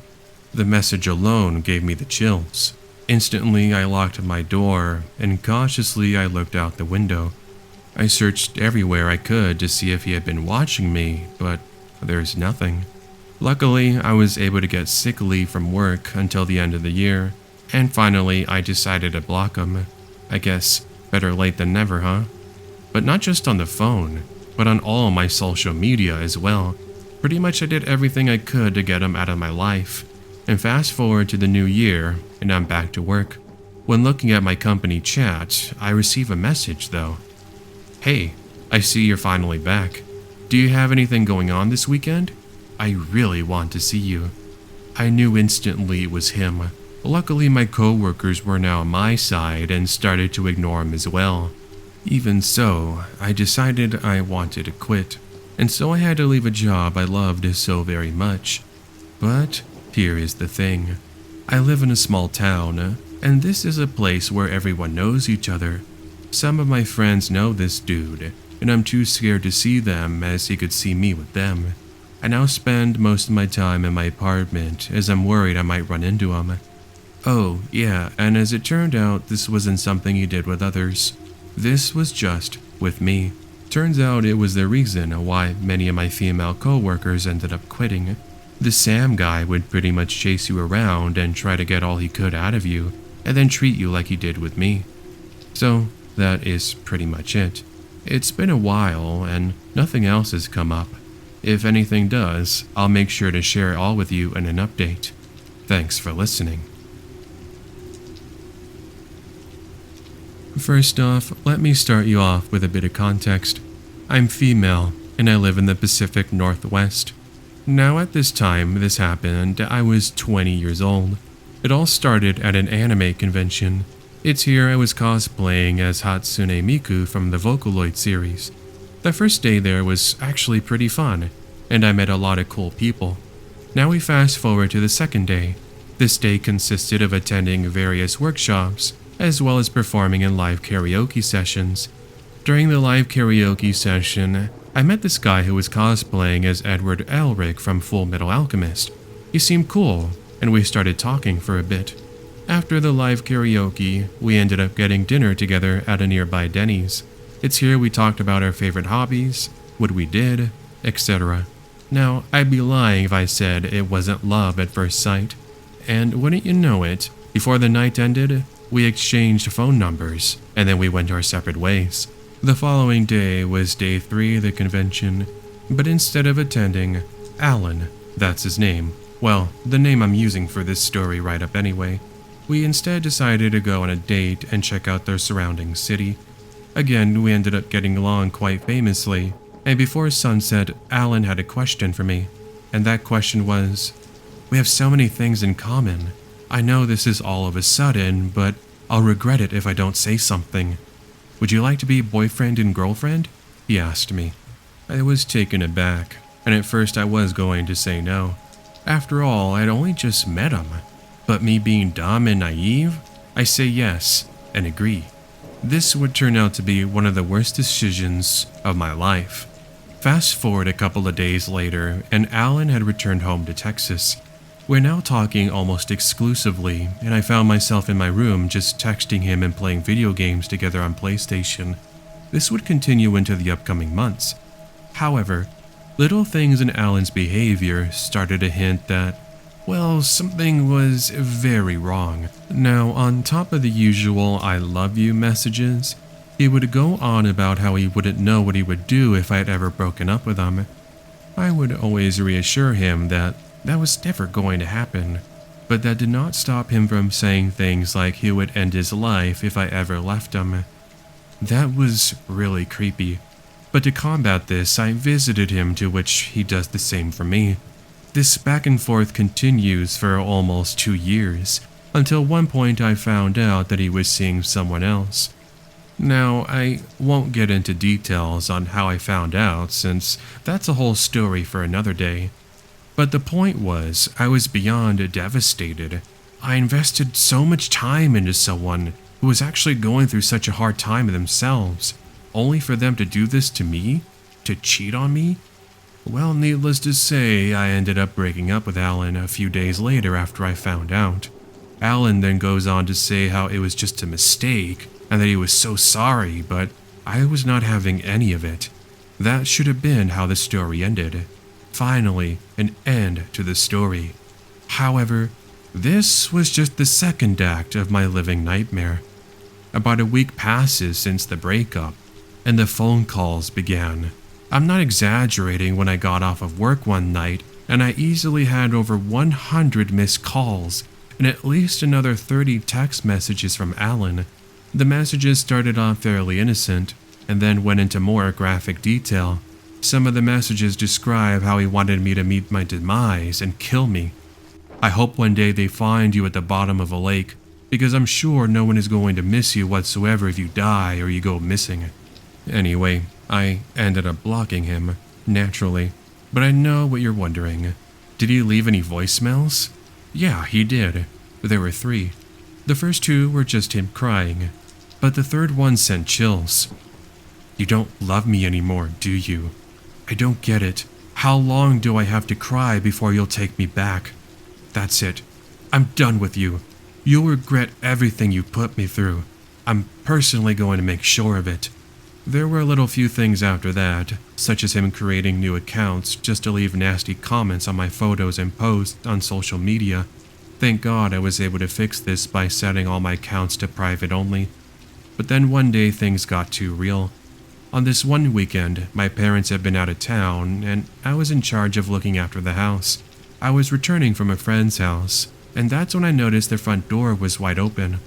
The message alone gave me the chills. Instantly, I locked my door, and cautiously I looked out the window. I searched everywhere I could to see if he had been watching me, but there's nothing. Luckily, I was able to get sick leave from work until the end of the year, and finally I decided to block him. I guess better late than never, huh? But not just on the phone, but on all my social media as well. Pretty much I did everything I could to get him out of my life. And fast forward to the new year, and I'm back to work. When looking at my company chat, I receive a message though. "Hey, I see you're finally back. Do you have anything going on this weekend? I really want to see you." I knew instantly it was him. Luckily, my coworkers were now on my side and started to ignore him as well. Even so, I decided I wanted to quit, and so I had to leave a job I loved so very much. But here is the thing. I live in a small town, and this is a place where everyone knows each other. Some of my friends know this dude, and I'm too scared to see them as he could see me with them. I now spend most of my time in my apartment as I'm worried I might run into him. Oh, yeah, and as it turned out, this wasn't something he did with others. This was just with me. Turns out it was the reason why many of my female co-workers ended up quitting. The Sam guy would pretty much chase you around and try to get all he could out of you, and then treat you like he did with me. So, that is pretty much it. It's been a while, and nothing else has come up. If anything does, I'll make sure to share it all with you in an update. Thanks for listening. First off, let me start you off with a bit of context. I'm female, and I live in the Pacific Northwest. Now at this time this happened, I was 20 years old. It all started at an anime convention. It's here I was cosplaying as Hatsune Miku from the Vocaloid series. The first day there was actually pretty fun, and I met a lot of cool people. Now we fast forward to the second day. This day consisted of attending various workshops, as well as performing in live karaoke sessions. During the live karaoke session, I met this guy who was cosplaying as Edward Elric from Full Metal Alchemist. He seemed cool, and we started talking for a bit. After the live karaoke, we ended up getting dinner together at a nearby Denny's. It's here we talked about our favorite hobbies, what we did, etc. Now, I'd be lying if I said it wasn't love at first sight. And wouldn't you know it, before the night ended, we exchanged phone numbers, and then we went our separate ways. The following day was day 3 of the convention, but instead of attending, Alan, that's his name, well, the name I'm using for this story write-up anyway, we instead decided to go on a date and check out their surrounding city. Again, we ended up getting along quite famously, and before sunset, Alan had a question for me, and that question was, "We have so many things in common. I know this is all of a sudden, but I'll regret it if I don't say something. Would you like to be boyfriend and girlfriend?" he asked me. I was taken aback, and at first I was going to say no. After all, I'd only just met him. But me being dumb and naive, I say yes and agree. This would turn out to be one of the worst decisions of my life. Fast forward a couple of days later, and Alan had returned home to Texas. We're now talking almost exclusively, and I found myself in my room just texting him and playing video games together on PlayStation. This would continue into the upcoming months. However, little things in Alan's behavior started to hint that, well, something was very wrong. Now, on top of the usual "I love you" messages, he would go on about how he wouldn't know what he would do if I had ever broken up with him. I would always reassure him that was never going to happen, but that did not stop him from saying things like he would end his life if I ever left him. That was really creepy, but to combat this, I visited him, to which he does the same for me. This back and forth continues for almost 2 years, until one point I found out that he was seeing someone else. Now, I won't get into details on how I found out, since that's a whole story for another day. But the point was, I was beyond devastated. I invested so much time into someone who was actually going through such a hard time themselves, only for them to do this to me? To cheat on me? Well, needless to say, I ended up breaking up with Alan a few days later after I found out. Alan then goes on to say how it was just a mistake, and that he was so sorry, but I was not having any of it. That should have been how the story ended. Finally, an end to the story. However, this was just the second act of my living nightmare. About a week passes since the breakup, and the phone calls began. I'm not exaggerating when I got off of work one night, and I easily had over 100 missed calls, and at least another 30 text messages from Alan. The messages started off fairly innocent, and then went into more graphic detail. Some of the messages describe how he wanted me to meet my demise and kill me. "I hope one day they find you at the bottom of a lake, because I'm sure no one is going to miss you whatsoever if you die or you go missing." Anyway, I ended up blocking him, naturally. But I know what you're wondering. Did he leave any voicemails? Yeah, he did. There were 3. The first 2 were just him crying. but the third one sent chills. You don't love me anymore, do you? I don't get it. How long do I have to cry before you'll take me back? That's it. I'm done with you. You'll regret everything you put me through. I'm personally going to make sure of it. There were a little few things after that, such as him creating new accounts just to leave nasty comments on my photos and posts on social media. Thank God I was able to fix this by setting all my accounts to private only. But then one day things got too real. On this one weekend, my parents had been out of town, and I was in charge of looking after the house. I was returning from a friend's house, and that's when I noticed the front door was wide open.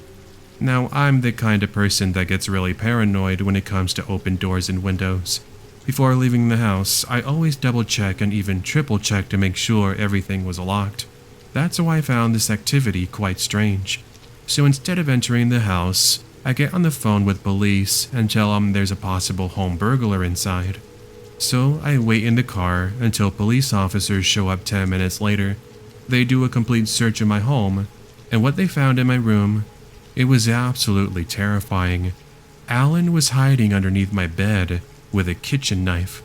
Now, I'm the kind of person that gets really paranoid when it comes to open doors and windows. Before leaving the house, I always double check and even triple check to make sure everything was locked. That's why I found this activity quite strange. So instead of entering the house, I get on the phone with police and tell them there's a possible home burglar inside. So I wait in the car until police officers show up 10 minutes later. They do a complete search of my home, and what they found in my room, it was absolutely terrifying. Alan was hiding underneath my bed with a kitchen knife.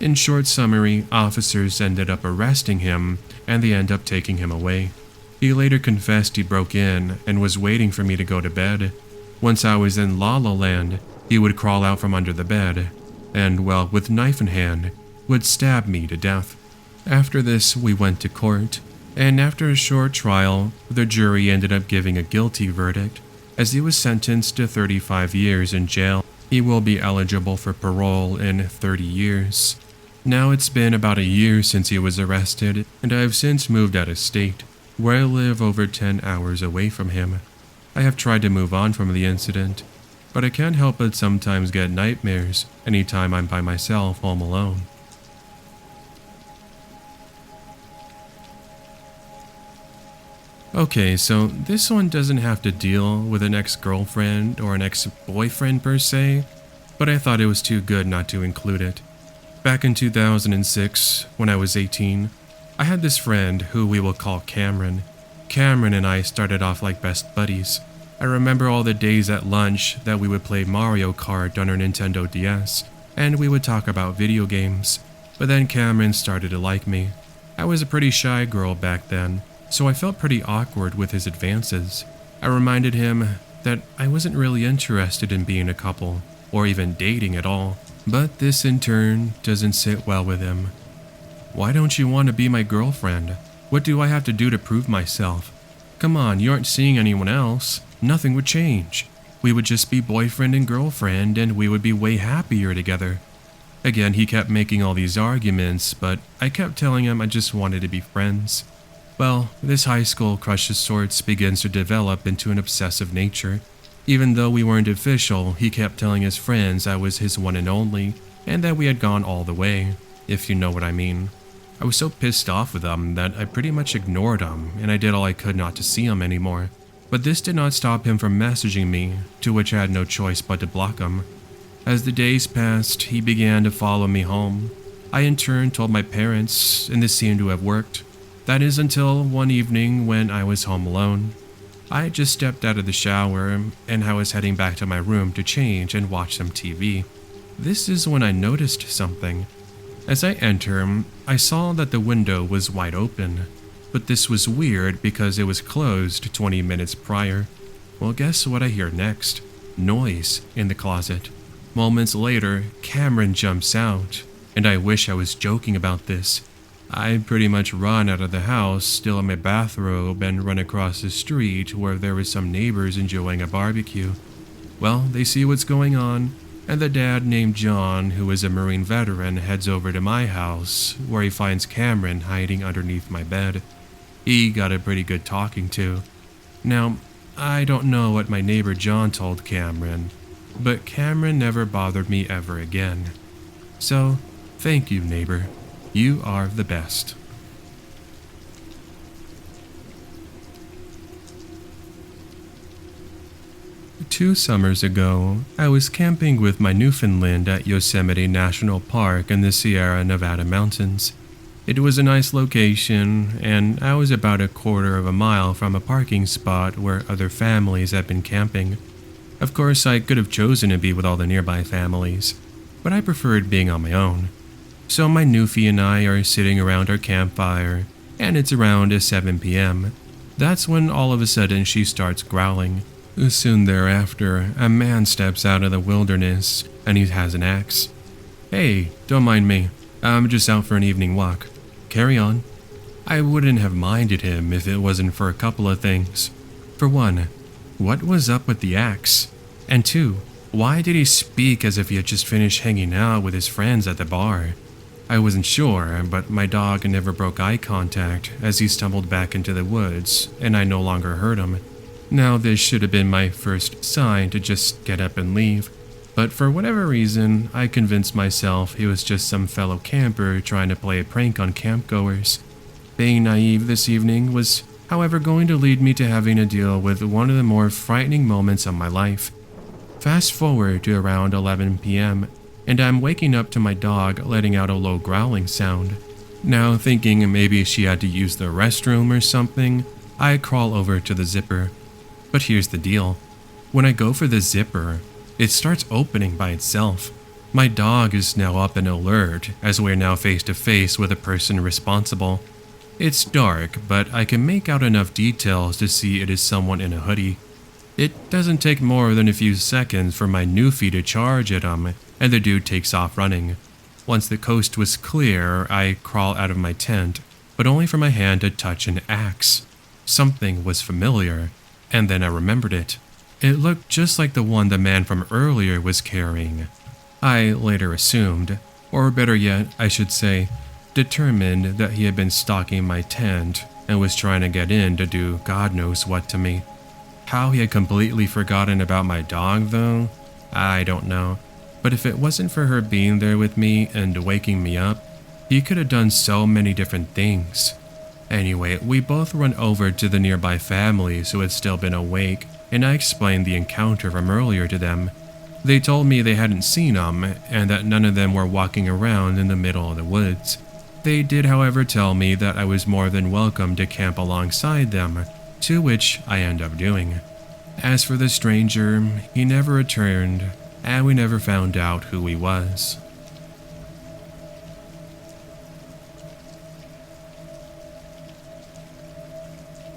In short summary, officers ended up arresting him, and they end up taking him away. He later confessed he broke in and was waiting for me to go to bed. Once I was in La La Land, he would crawl out from under the bed, and, well, with knife in hand, would stab me to death. After this, we went to court, and after a short trial, the jury ended up giving a guilty verdict, as he was sentenced to 35 years in jail. He will be eligible for parole in 30 years. Now it's been about a year since he was arrested, and I have since moved out of state, where I live over 10 hours away from him. I have tried to move on from the incident, but I can't help but sometimes get nightmares anytime I'm by myself home alone. Okay, so this one doesn't have to deal with an ex-girlfriend or an ex-boyfriend per se, but I thought it was too good not to include it. Back in 2006, when I was 18, I had this friend who we will call Cameron. Cameron and I started off like best buddies. I remember all the days at lunch that we would play Mario Kart on our Nintendo DS, and we would talk about video games. But then Cameron started to like me. I was a pretty shy girl back then, so I felt pretty awkward with his advances. I reminded him that I wasn't really interested in being a couple, or even dating at all, but this in turn doesn't sit well with him. Why don't you want to be my girlfriend? What do I have to do to prove myself? Come on, you aren't seeing anyone else. Nothing would change. We would just be boyfriend and girlfriend, and we would be way happier together. Again, he kept making all these arguments, but I kept telling him I just wanted to be friends. Well, this high school crush of sorts begins to develop into an obsessive nature. Even though we weren't official, he kept telling his friends I was his one and only, and that we had gone all the way, if you know what I mean. I was so pissed off with him that I pretty much ignored him, and I did all I could not to see him anymore. But this did not stop him from messaging me, to which I had no choice but to block him. As the days passed, he began to follow me home. I in turn told my parents, and this seemed to have worked. That is until one evening when I was home alone. I had just stepped out of the shower, and I was heading back to my room to change and watch some TV. This is when I noticed something. As I entered, I saw that the window was wide open, but this was weird because it was closed 20 minutes prior. Well, guess what I hear next? Noise in the closet. Moments later, Cameron jumps out, and I wish I was joking about this. I pretty much run out of the house, still in my bathrobe, and run across the street where there were some neighbors enjoying a barbecue. Well, they see what's going on, and the dad named John, who is a Marine veteran, heads over to my house, where he finds Cameron hiding underneath my bed. He got a pretty good talking to. Now, I don't know what my neighbor John told Cameron, but Cameron never bothered me ever again. So, thank you, neighbor. You are the best. Two summers ago, I was camping with my Newfoundland at Yosemite National Park in the Sierra Nevada mountains. It was a nice location, and I was about a quarter of a mile from a parking spot where other families had been camping. Of course, I could have chosen to be with all the nearby families, but I preferred being on my own. So my newfie and I are sitting around our campfire, and it's around 7 p.m. That's when all of a sudden she starts growling. Soon thereafter, a man steps out of the wilderness, and he has an axe. "Hey, don't mind me. I'm just out for an evening walk. Carry on." I wouldn't have minded him if it wasn't for a couple of things. For one, what was up with the axe? And two, why did he speak as if he had just finished hanging out with his friends at the bar? I wasn't sure, but my dog never broke eye contact as he stumbled back into the woods, and I no longer heard him. Now, this should have been my first sign to just get up and leave, but for whatever reason, I convinced myself he was just some fellow camper trying to play a prank on campgoers. Being naive this evening was, however, going to lead me to having to deal with one of the more frightening moments of my life. Fast forward to around 11 p.m., and I'm waking up to my dog letting out a low growling sound. Now, thinking maybe she had to use the restroom or something, I crawl over to the zipper. But here's the deal. When I go for the zipper, it starts opening by itself. My dog is now up and alert, as we're now face to face with a person responsible. It's dark, but I can make out enough details to see it is someone in a hoodie. It doesn't take more than a few seconds for my newfie to charge at him, and the dude takes off running. Once the coast was clear, I crawl out of my tent, but only for my hand to touch an axe. Something was familiar, and then I remembered it. It looked just like the one the man from earlier was carrying. I later assumed, or better yet, I should say, determined that he had been stalking my tent and was trying to get in to do God knows what to me. How he had completely forgotten about my dog, though, I don't know. But if it wasn't for her being there with me and waking me up, he could have done so many different things. Anyway, we both run over to the nearby families who had still been awake, and I explained the encounter from earlier to them. They told me they hadn't seen him, and that none of them were walking around in the middle of the woods. They did, however, tell me that I was more than welcome to camp alongside them, to which I end up doing. As for the stranger, he never returned, and we never found out who he was.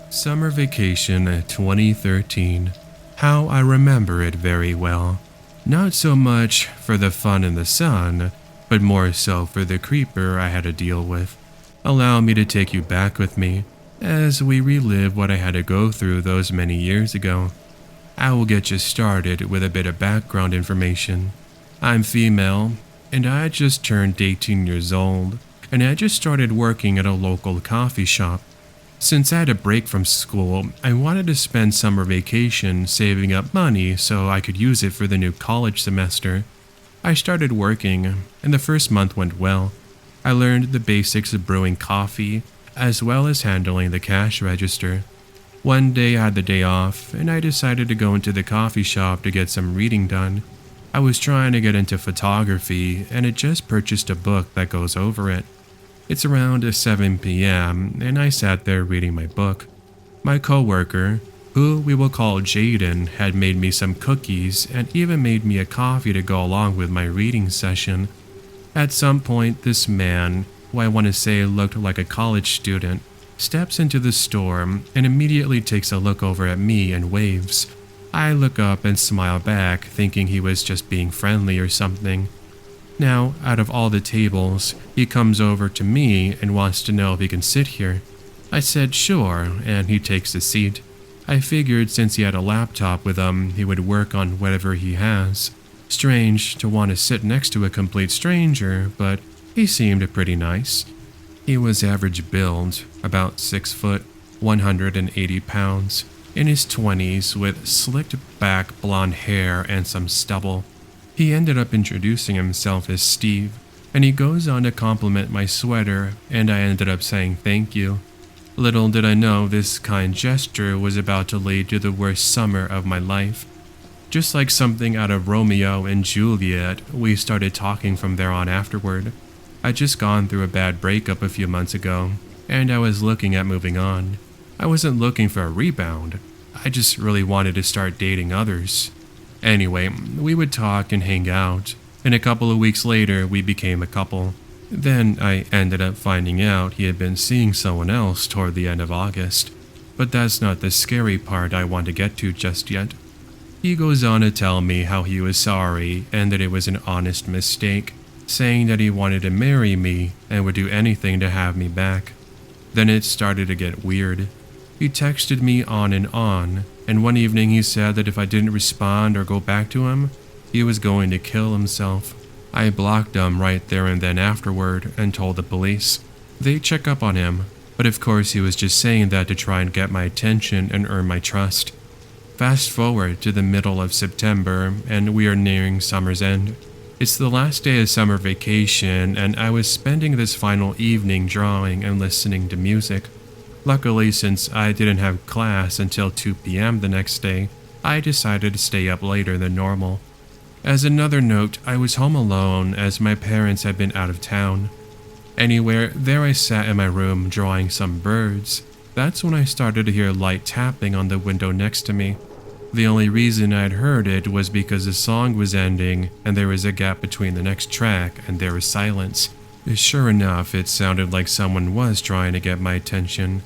Summer Vacation 2013. How I remember it very well. Not so much for the fun in the sun, but more so for the creeper I had to deal with. Allow me to take you back with me, as we relive what I had to go through those many years ago. I will get you started with a bit of background information. I'm female, and I had just turned 18 years old, and I just started working at a local coffee shop. Since I had a break from school, I wanted to spend summer vacation saving up money so I could use it for the new college semester. I started working, and the first month went well. I learned the basics of brewing coffee, as well as handling the cash register. One day I had the day off, and I decided to go into the coffee shop to get some reading done. I was trying to get into photography, and had just purchased a book that goes over it. It's around 7 p.m., and I sat there reading my book. My coworker, who we will call Jaden, had made me some cookies and even made me a coffee to go along with my reading session. At some point, this man, who I want to say looked like a college student, steps into the store and immediately takes a look over at me and waves. I look up and smile back, thinking he was just being friendly or something. Now, out of all the tables, he comes over to me and wants to know if he can sit here. I said sure, and he takes a seat. I figured since he had a laptop with him, he would work on whatever he has. Strange to want to sit next to a complete stranger, but he seemed pretty nice. He was average build, about 6 foot, 180 pounds, in his 20s with slicked back blonde hair and some stubble. He ended up introducing himself as Steve, and he goes on to compliment my sweater, and I ended up saying thank you. Little did I know this kind gesture was about to lead to the worst summer of my life. Just like something out of Romeo and Juliet, we started talking from there on afterward. I'd just gone through a bad breakup a few months ago, and I was looking at moving on. I wasn't looking for a rebound. I just really wanted to start dating others. Anyway, we would talk and hang out, and a couple of weeks later we became a couple. Then I ended up finding out he had been seeing someone else toward the end of August, but that's not the scary part I want to get to just yet. He goes on to tell me how he was sorry and that it was an honest mistake, saying that he wanted to marry me and would do anything to have me back. Then it started to get weird. He texted me on, and one evening he said that if I didn't respond or go back to him, he was going to kill himself. I blocked him right there and then afterward and told the police. They check up on him, but of course he was just saying that to try and get my attention and earn my trust. Fast forward to the middle of September, and we are nearing summer's end. It's the last day of summer vacation, and I was spending this final evening drawing and listening to music. Luckily, since I didn't have class until 2 p.m. the next day, I decided to stay up later than normal. As another note, I was home alone as my parents had been out of town. Anyway, there I sat in my room drawing some birds. That's when I started to hear light tapping on the window next to me. The only reason I'd heard it was because the song was ending and there was a gap between the next track and there was silence. Sure enough, it sounded like someone was trying to get my attention.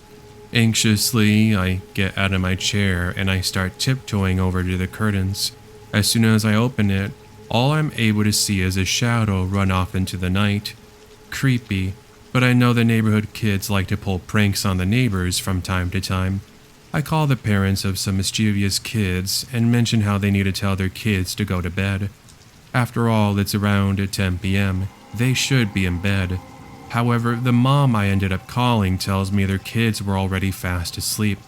Anxiously, I get out of my chair and I start tiptoeing over to the curtains. As soon as I open it, all I'm able to see is a shadow run off into the night. Creepy, but I know the neighborhood kids like to pull pranks on the neighbors from time to time. I call the parents of some mischievous kids and mention how they need to tell their kids to go to bed. After all, it's around 10 p.m. They should be in bed. However, the mom I ended up calling tells me their kids were already fast asleep.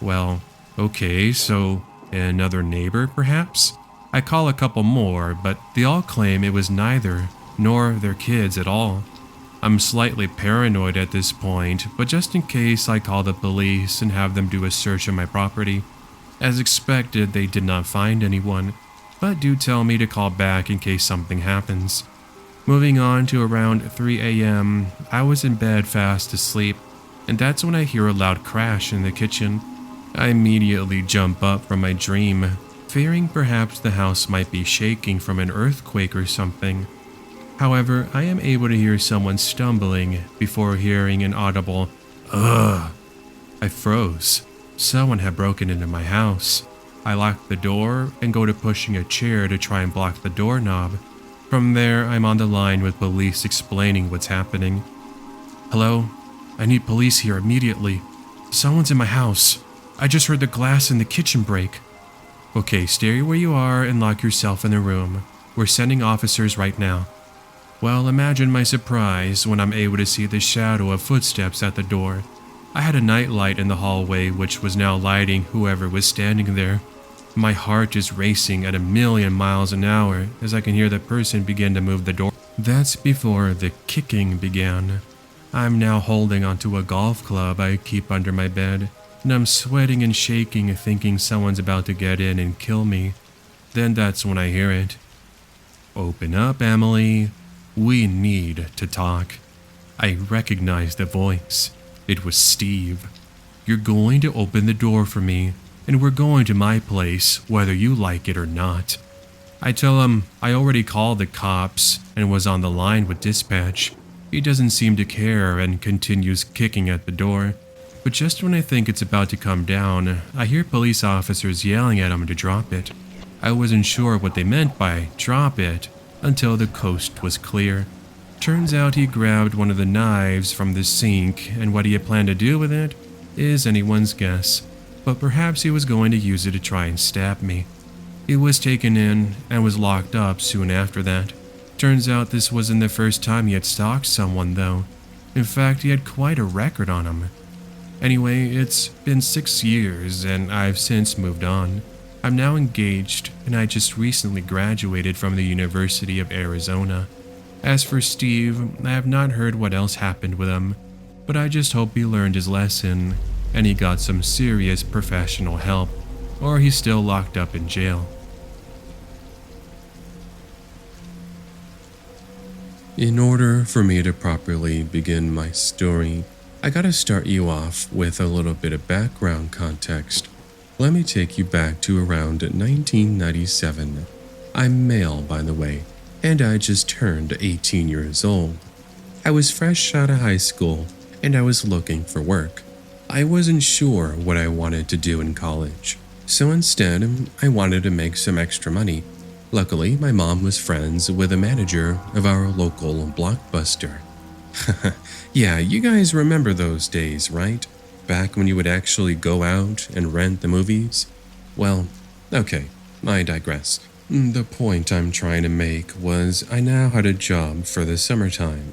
Well, okay, so another neighbor perhaps? I call a couple more, but they all claim it was neither, nor their kids at all. I'm slightly paranoid at this point, but just in case I call the police and have them do a search of my property. As expected, they did not find anyone, but do tell me to call back in case something happens. Moving on to around 3 a.m., I was in bed fast asleep, and that's when I hear a loud crash in the kitchen. I immediately jump up from my dream, fearing perhaps the house might be shaking from an earthquake or something. However, I am able to hear someone stumbling before hearing an audible, "Ugh." I froze. Someone had broken into my house. I lock the door and go to pushing a chair to try and block the doorknob. From there, I'm on the line with police explaining what's happening. "Hello? I need police here immediately. Someone's in my house. I just heard the glass in the kitchen break." "Okay, stay where you are and lock yourself in the room. We're sending officers right now." Well, imagine my surprise when I'm able to see the shadow of footsteps at the door. I had a nightlight in the hallway which was now lighting whoever was standing there. My heart is racing at 1,000,000 miles an hour as I can hear the person begin to move the door. That's before the kicking began. I'm now holding onto a golf club I keep under my bed, and I'm sweating and shaking thinking someone's about to get in and kill me. Then that's when I hear it. "Open up, Emily. We need to talk." I recognized the voice. It was Steve. "You're going to open the door for me, and we're going to my place, whether you like it or not." I tell him I already called the cops and was on the line with dispatch. He doesn't seem to care and continues kicking at the door. But just when I think it's about to come down, I hear police officers yelling at him to drop it. I wasn't sure what they meant by drop it until the coast was clear. Turns out he grabbed one of the knives from the sink, and what he had planned to do with it is anyone's guess, but perhaps he was going to use it to try and stab me. He was taken in and was locked up soon after that. Turns out this wasn't the first time he had stalked someone though. In fact, he had quite a record on him. Anyway, it's been 6 years and I've since moved on. I'm now engaged, and I just recently graduated from the University of Arizona. As for Steve, I have not heard what else happened with him, but I just hope he learned his lesson, and he got some serious professional help, or he's still locked up in jail. In order for me to properly begin my story, I gotta start you off with a little bit of background context. Let me take you back to around 1997. I'm male, by the way, and I just turned 18 years old. I was fresh out of high school, and I was looking for work. I wasn't sure what I wanted to do in college, so instead, I wanted to make some extra money. Luckily, my mom was friends with a manager of our local Blockbuster. Yeah, you guys remember those days, right? Back when you would actually go out and rent the movies? Well, okay, I digress. The point I'm trying to make was I now had a job for the summertime.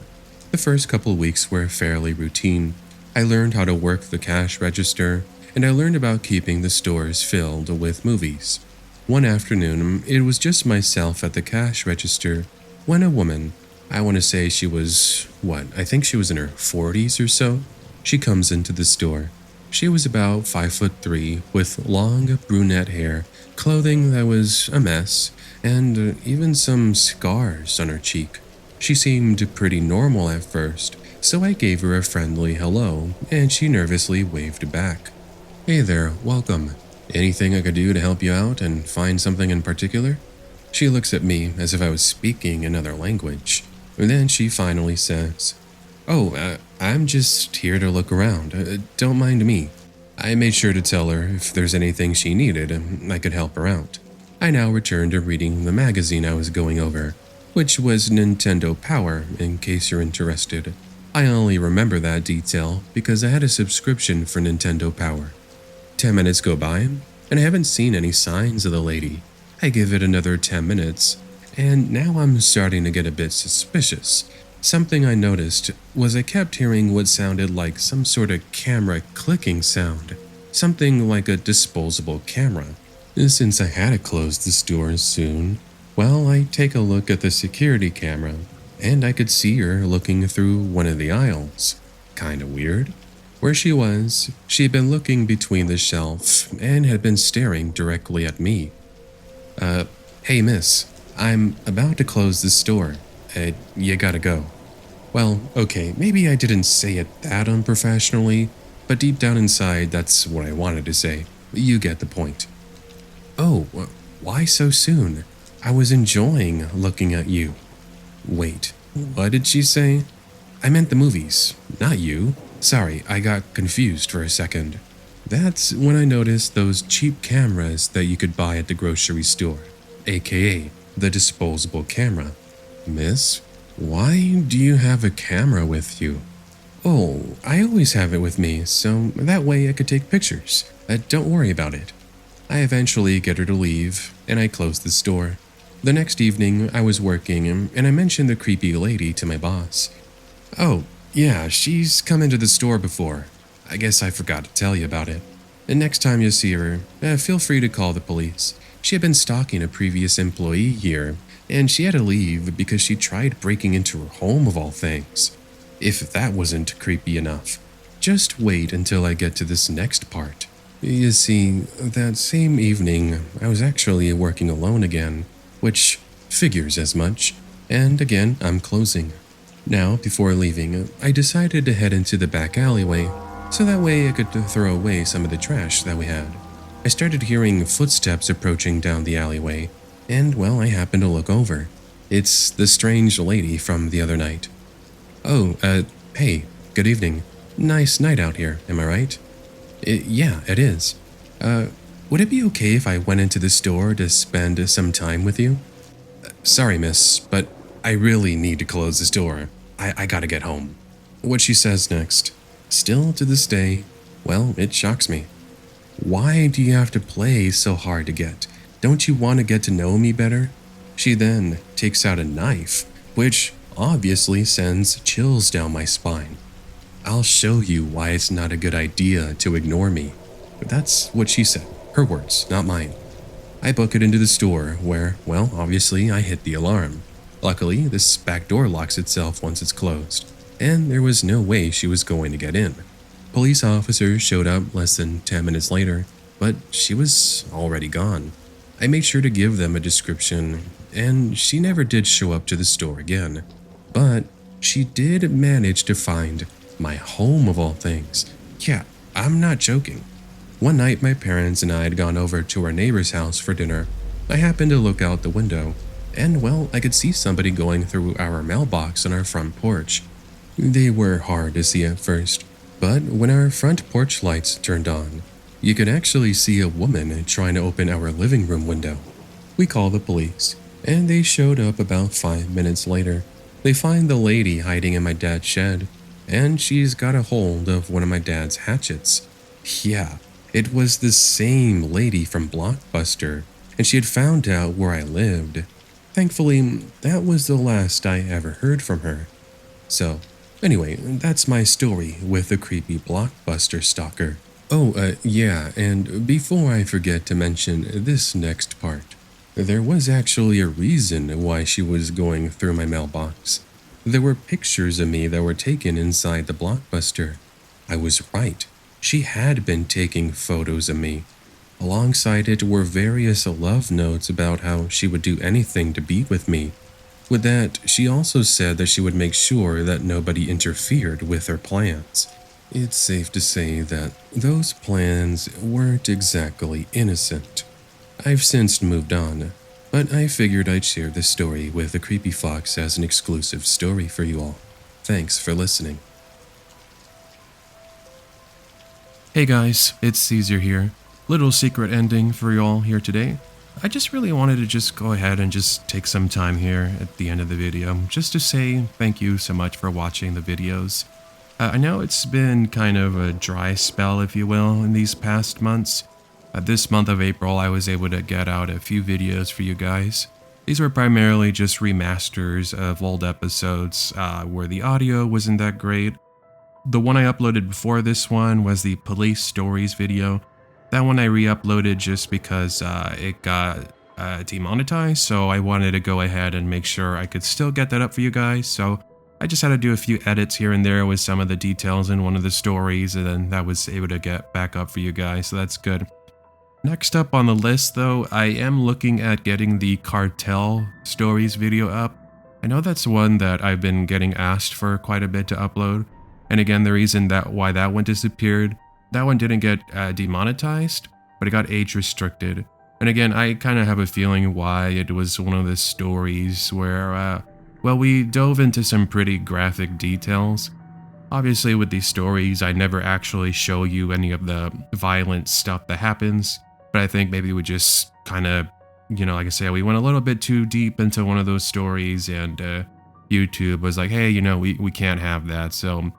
The first couple weeks were fairly routine. I learned how to work the cash register, and I learned about keeping the stores filled with movies. One afternoon, it was just myself at the cash register when a woman, I want to say she was, I think she was in her 40s or so, she comes into the store. She was about 5'3" with long brunette hair, clothing that was a mess, and even some scars on her cheek. She seemed pretty normal at first, so I gave her a friendly hello, and she nervously waved back. "Hey there, welcome. Anything I could do to help you out and find something in particular?" She looks at me as if I was speaking another language. And then she finally says, I'm just here to look around. Don't mind me." I made sure to tell her if there's anything she needed, I could help her out. I now returned to reading the magazine I was going over, which was Nintendo Power, in case you're interested. I only remember that detail because I had a subscription for Nintendo Power. 10 minutes go by, and I haven't seen any signs of the lady. I give it another 10 minutes, and now I'm starting to get a bit suspicious. Something I noticed was I kept hearing what sounded like some sort of camera clicking sound, something like a disposable camera. Since I had to close the store soon, I take a look at the security camera, and I could see her looking through one of the aisles. Kinda weird. Where she was, she had been looking between the shelf and had been staring directly at me. Hey miss, I'm about to close the store. You gotta go." Well, okay, maybe I didn't say it that unprofessionally, but deep down inside, that's what I wanted to say. You get the point. "Oh, why so soon? I was enjoying looking at you." Wait, what did she say? "I meant the movies, not you. Sorry, I got confused for a second." That's when I noticed those cheap cameras that you could buy at the grocery store, aka the disposable camera. "Miss, why do you have a camera with you?" "Oh, I always have it with me, so that way I could take pictures. Don't worry about it." I eventually get her to leave, and I close the store. The next evening, I was working, and I mentioned the creepy lady to my boss. "Oh, yeah, she's come into the store before. I guess I forgot to tell you about it. And next time you see her, feel free to call the police. She had been stalking a previous employee here, and she had to leave because she tried breaking into her home of all things. If that wasn't creepy enough, just wait until I get to this next part." You see, that same evening, I was actually working alone again, which figures as much, and again, I'm closing. Now, before leaving, I decided to head into the back alleyway, so that way I could throw away some of the trash that we had. I started hearing footsteps approaching down the alleyway, and I happened to look over. It's the strange lady from the other night. "Oh, hey, good evening. Nice night out here, am I right?" Yeah, it is. Would it be okay if I went into the store to spend some time with you?" "Sorry, miss, but I really need to close the store. I gotta get home." What she says next, still to this day, it shocks me. "Why do you have to play so hard to get? Don't you want to get to know me better?" She then takes out a knife, which obviously sends chills down my spine. "I'll show you why it's not a good idea to ignore me." That's what she said. Her words, not mine. I book it into the store where, obviously I hit the alarm. Luckily, this back door locks itself once it's closed, and there was no way she was going to get in. Police officers showed up less than 10 minutes later, but she was already gone. I made sure to give them a description, and she never did show up to the store again. But she did manage to find my home of all things. Yeah, I'm not joking. One night, my parents and I had gone over to our neighbor's house for dinner. I happened to look out the window, and well, I could see somebody going through our mailbox on our front porch. They were hard to see at first, but when our front porch lights turned on, you could actually see a woman trying to open our living room window. We called the police, and they showed up about 5 minutes later. They find the lady hiding in my dad's shed, and she's got a hold of one of my dad's hatchets. Yeah, it was the same lady from Blockbuster, and she had found out where I lived. Thankfully, that was the last I ever heard from her. So, anyway, that's my story with the creepy Blockbuster stalker. Oh, yeah, and before I forget to mention this next part, there was actually a reason why she was going through my mailbox. There were pictures of me that were taken inside the Blockbuster. I was right. She had been taking photos of me. Alongside it were various love notes about how she would do anything to be with me. With that, she also said that she would make sure that nobody interfered with her plans. It's safe to say that those plans weren't exactly innocent. I've since moved on, but I figured I'd share this story with the Creepy Fox as an exclusive story for you all. Thanks for listening. Hey guys, it's Caesar here. Little secret ending for y'all here today. I just really wanted to just go ahead and just take some time here at the end of the video just to say thank you so much for watching the videos. I know it's been kind of a dry spell, if you will, in these past months. This month of April, I was able to get out a few videos for you guys. These were primarily just remasters of old episodes where the audio wasn't that great. The one I uploaded before this one was the police stories video. That one I re-uploaded just because it got demonetized, so I wanted to go ahead and make sure I could still get that up for you guys. So I just had to do a few edits here and there with some of the details in one of the stories, and then that was able to get back up for you guys, so that's good. Next up on the list though, I am looking at getting the cartel stories video up. I know that's one that I've been getting asked for quite a bit to upload. And again, the reason why that one disappeared, that one didn't get demonetized, but it got age restricted. And again, I kind of have a feeling why. It was one of the stories where, well, we dove into some pretty graphic details. Obviously, with these stories, I never actually show you any of the violent stuff that happens, but I think maybe we just kind of, like I say, we went a little bit too deep into one of those stories, and YouTube was like, hey, we can't have that. So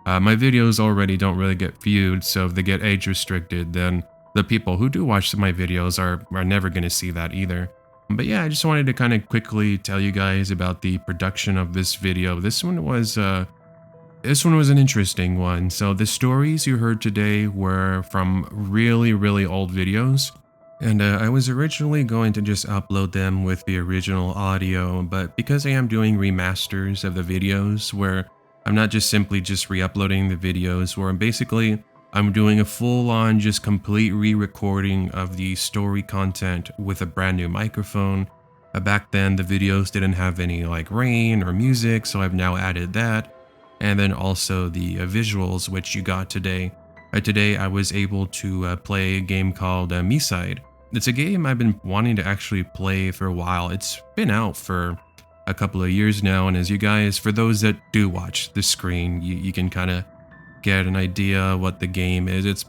my videos already don't really get viewed, so if they get age restricted, then the people who do watch my videos are never going to see that either. But yeah, I just wanted to kind of quickly tell you guys about the production of this video. This one was an interesting one. So the stories you heard today were from really, really old videos. And I was originally going to just upload them with the original audio, but because I am doing remasters of the videos where I'm not just simply just re-uploading the videos, where I'm doing a full-on just complete re-recording of the story content with a brand new microphone. Back then the videos didn't have any like rain or music, so I've now added that. And then also the visuals which you got today. Today I was able to play a game called Miside. It's a game I've been wanting to actually play for a while. It's been out for a couple of years now, and as you guys, for those that do watch the screen, you can kind of get an idea what the game is. It's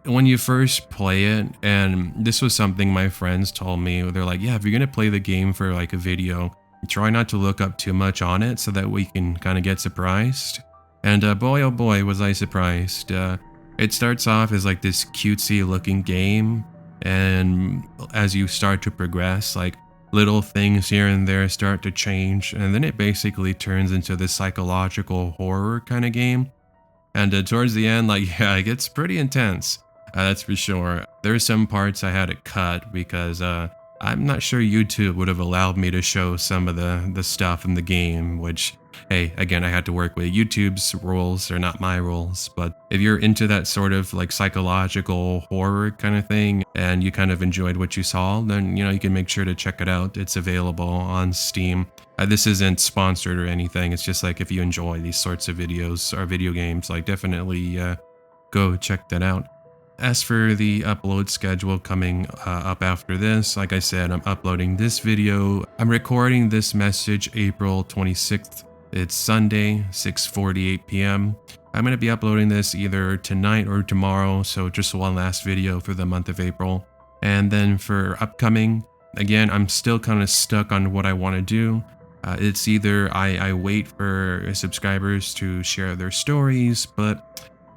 when you first play it, and this was something my friends told me, they're like, yeah, if you're gonna play the game for like a video, try not to look up too much on it so that we can kind of get surprised. And boy oh boy was I surprised. It starts off as like this cutesy looking game, and as you start to progress, like little things here and there start to change, and then it basically turns into this psychological horror kind of game. And towards the end, yeah, it gets pretty intense, that's for sure. There's some parts I had to cut because I'm not sure YouTube would have allowed me to show some of the stuff in the game, which, hey, again, I had to work with YouTube's rules. They're not my rules. But if you're into that sort of like psychological horror kind of thing and you kind of enjoyed what you saw, then, you can make sure to check it out. It's available on Steam. This isn't sponsored or anything. It's just like if you enjoy these sorts of videos or video games, like definitely go check that out. As for the upload schedule coming up after this, like I said, I'm uploading this video. I'm recording this message April 26th. It's Sunday, 6:48 p.m. I'm going to be uploading this either tonight or tomorrow, so just one last video for the month of April. And then for upcoming, again, I'm still kind of stuck on what I want to do. It's either I wait for subscribers to share their stories, but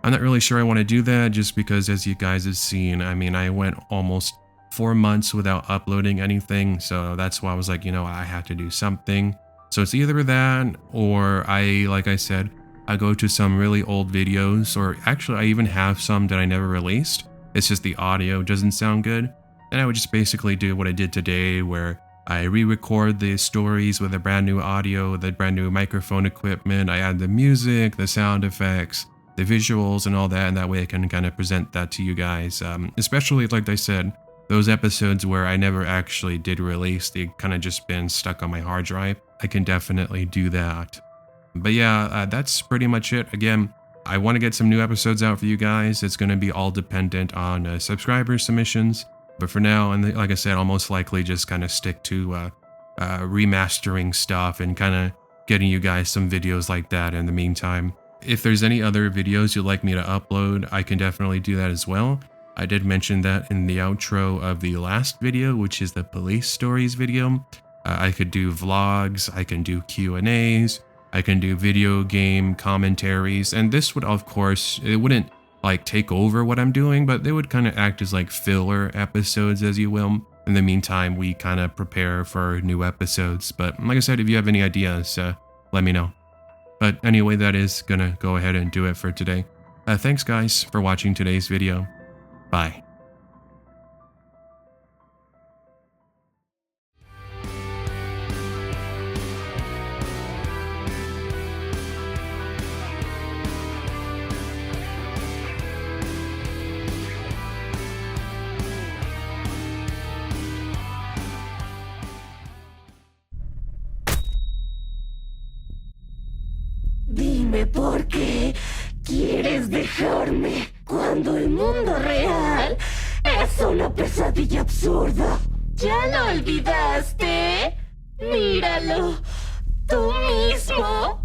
I'm not really sure I want to do that just because, as you guys have seen, I mean, I went almost 4 months without uploading anything. So that's why I was like, I have to do something. So it's either that or like I said, I go to some really old videos, or actually I even have some that I never released. It's just the audio doesn't sound good. And I would just basically do what I did today, where I re-record the stories with a brand new audio, with a brand new microphone equipment. I add the music, the sound effects, the visuals and all that, and that way I can kind of present that to you guys. Especially, like I said, those episodes where I never actually did release, they kind of just been stuck on my hard drive. I can definitely do that. But yeah, that's pretty much it. Again, I want to get some new episodes out for you guys. It's going to be all dependent on subscriber submissions. But for now, and like I said, I'll most likely just kind of stick to remastering stuff and kind of getting you guys some videos like that in the meantime. If there's any other videos you'd like me to upload, I can definitely do that as well. I did mention that in the outro of the last video, which is the police stories video. I could do vlogs, I can do Q&As, I can do video game commentaries, and this would, of course, it wouldn't like take over what I'm doing, but they would kind of act as like filler episodes, as you will. In the meantime, we kind of prepare for new episodes. But like I said, if you have any ideas, let me know. But anyway, that is gonna go ahead and do it for today. Thanks guys for watching today's video. Bye. Dime por qué quieres dejarme cuando el mundo real es una pesadilla absurda. ¿Ya lo olvidaste? Míralo tú mismo.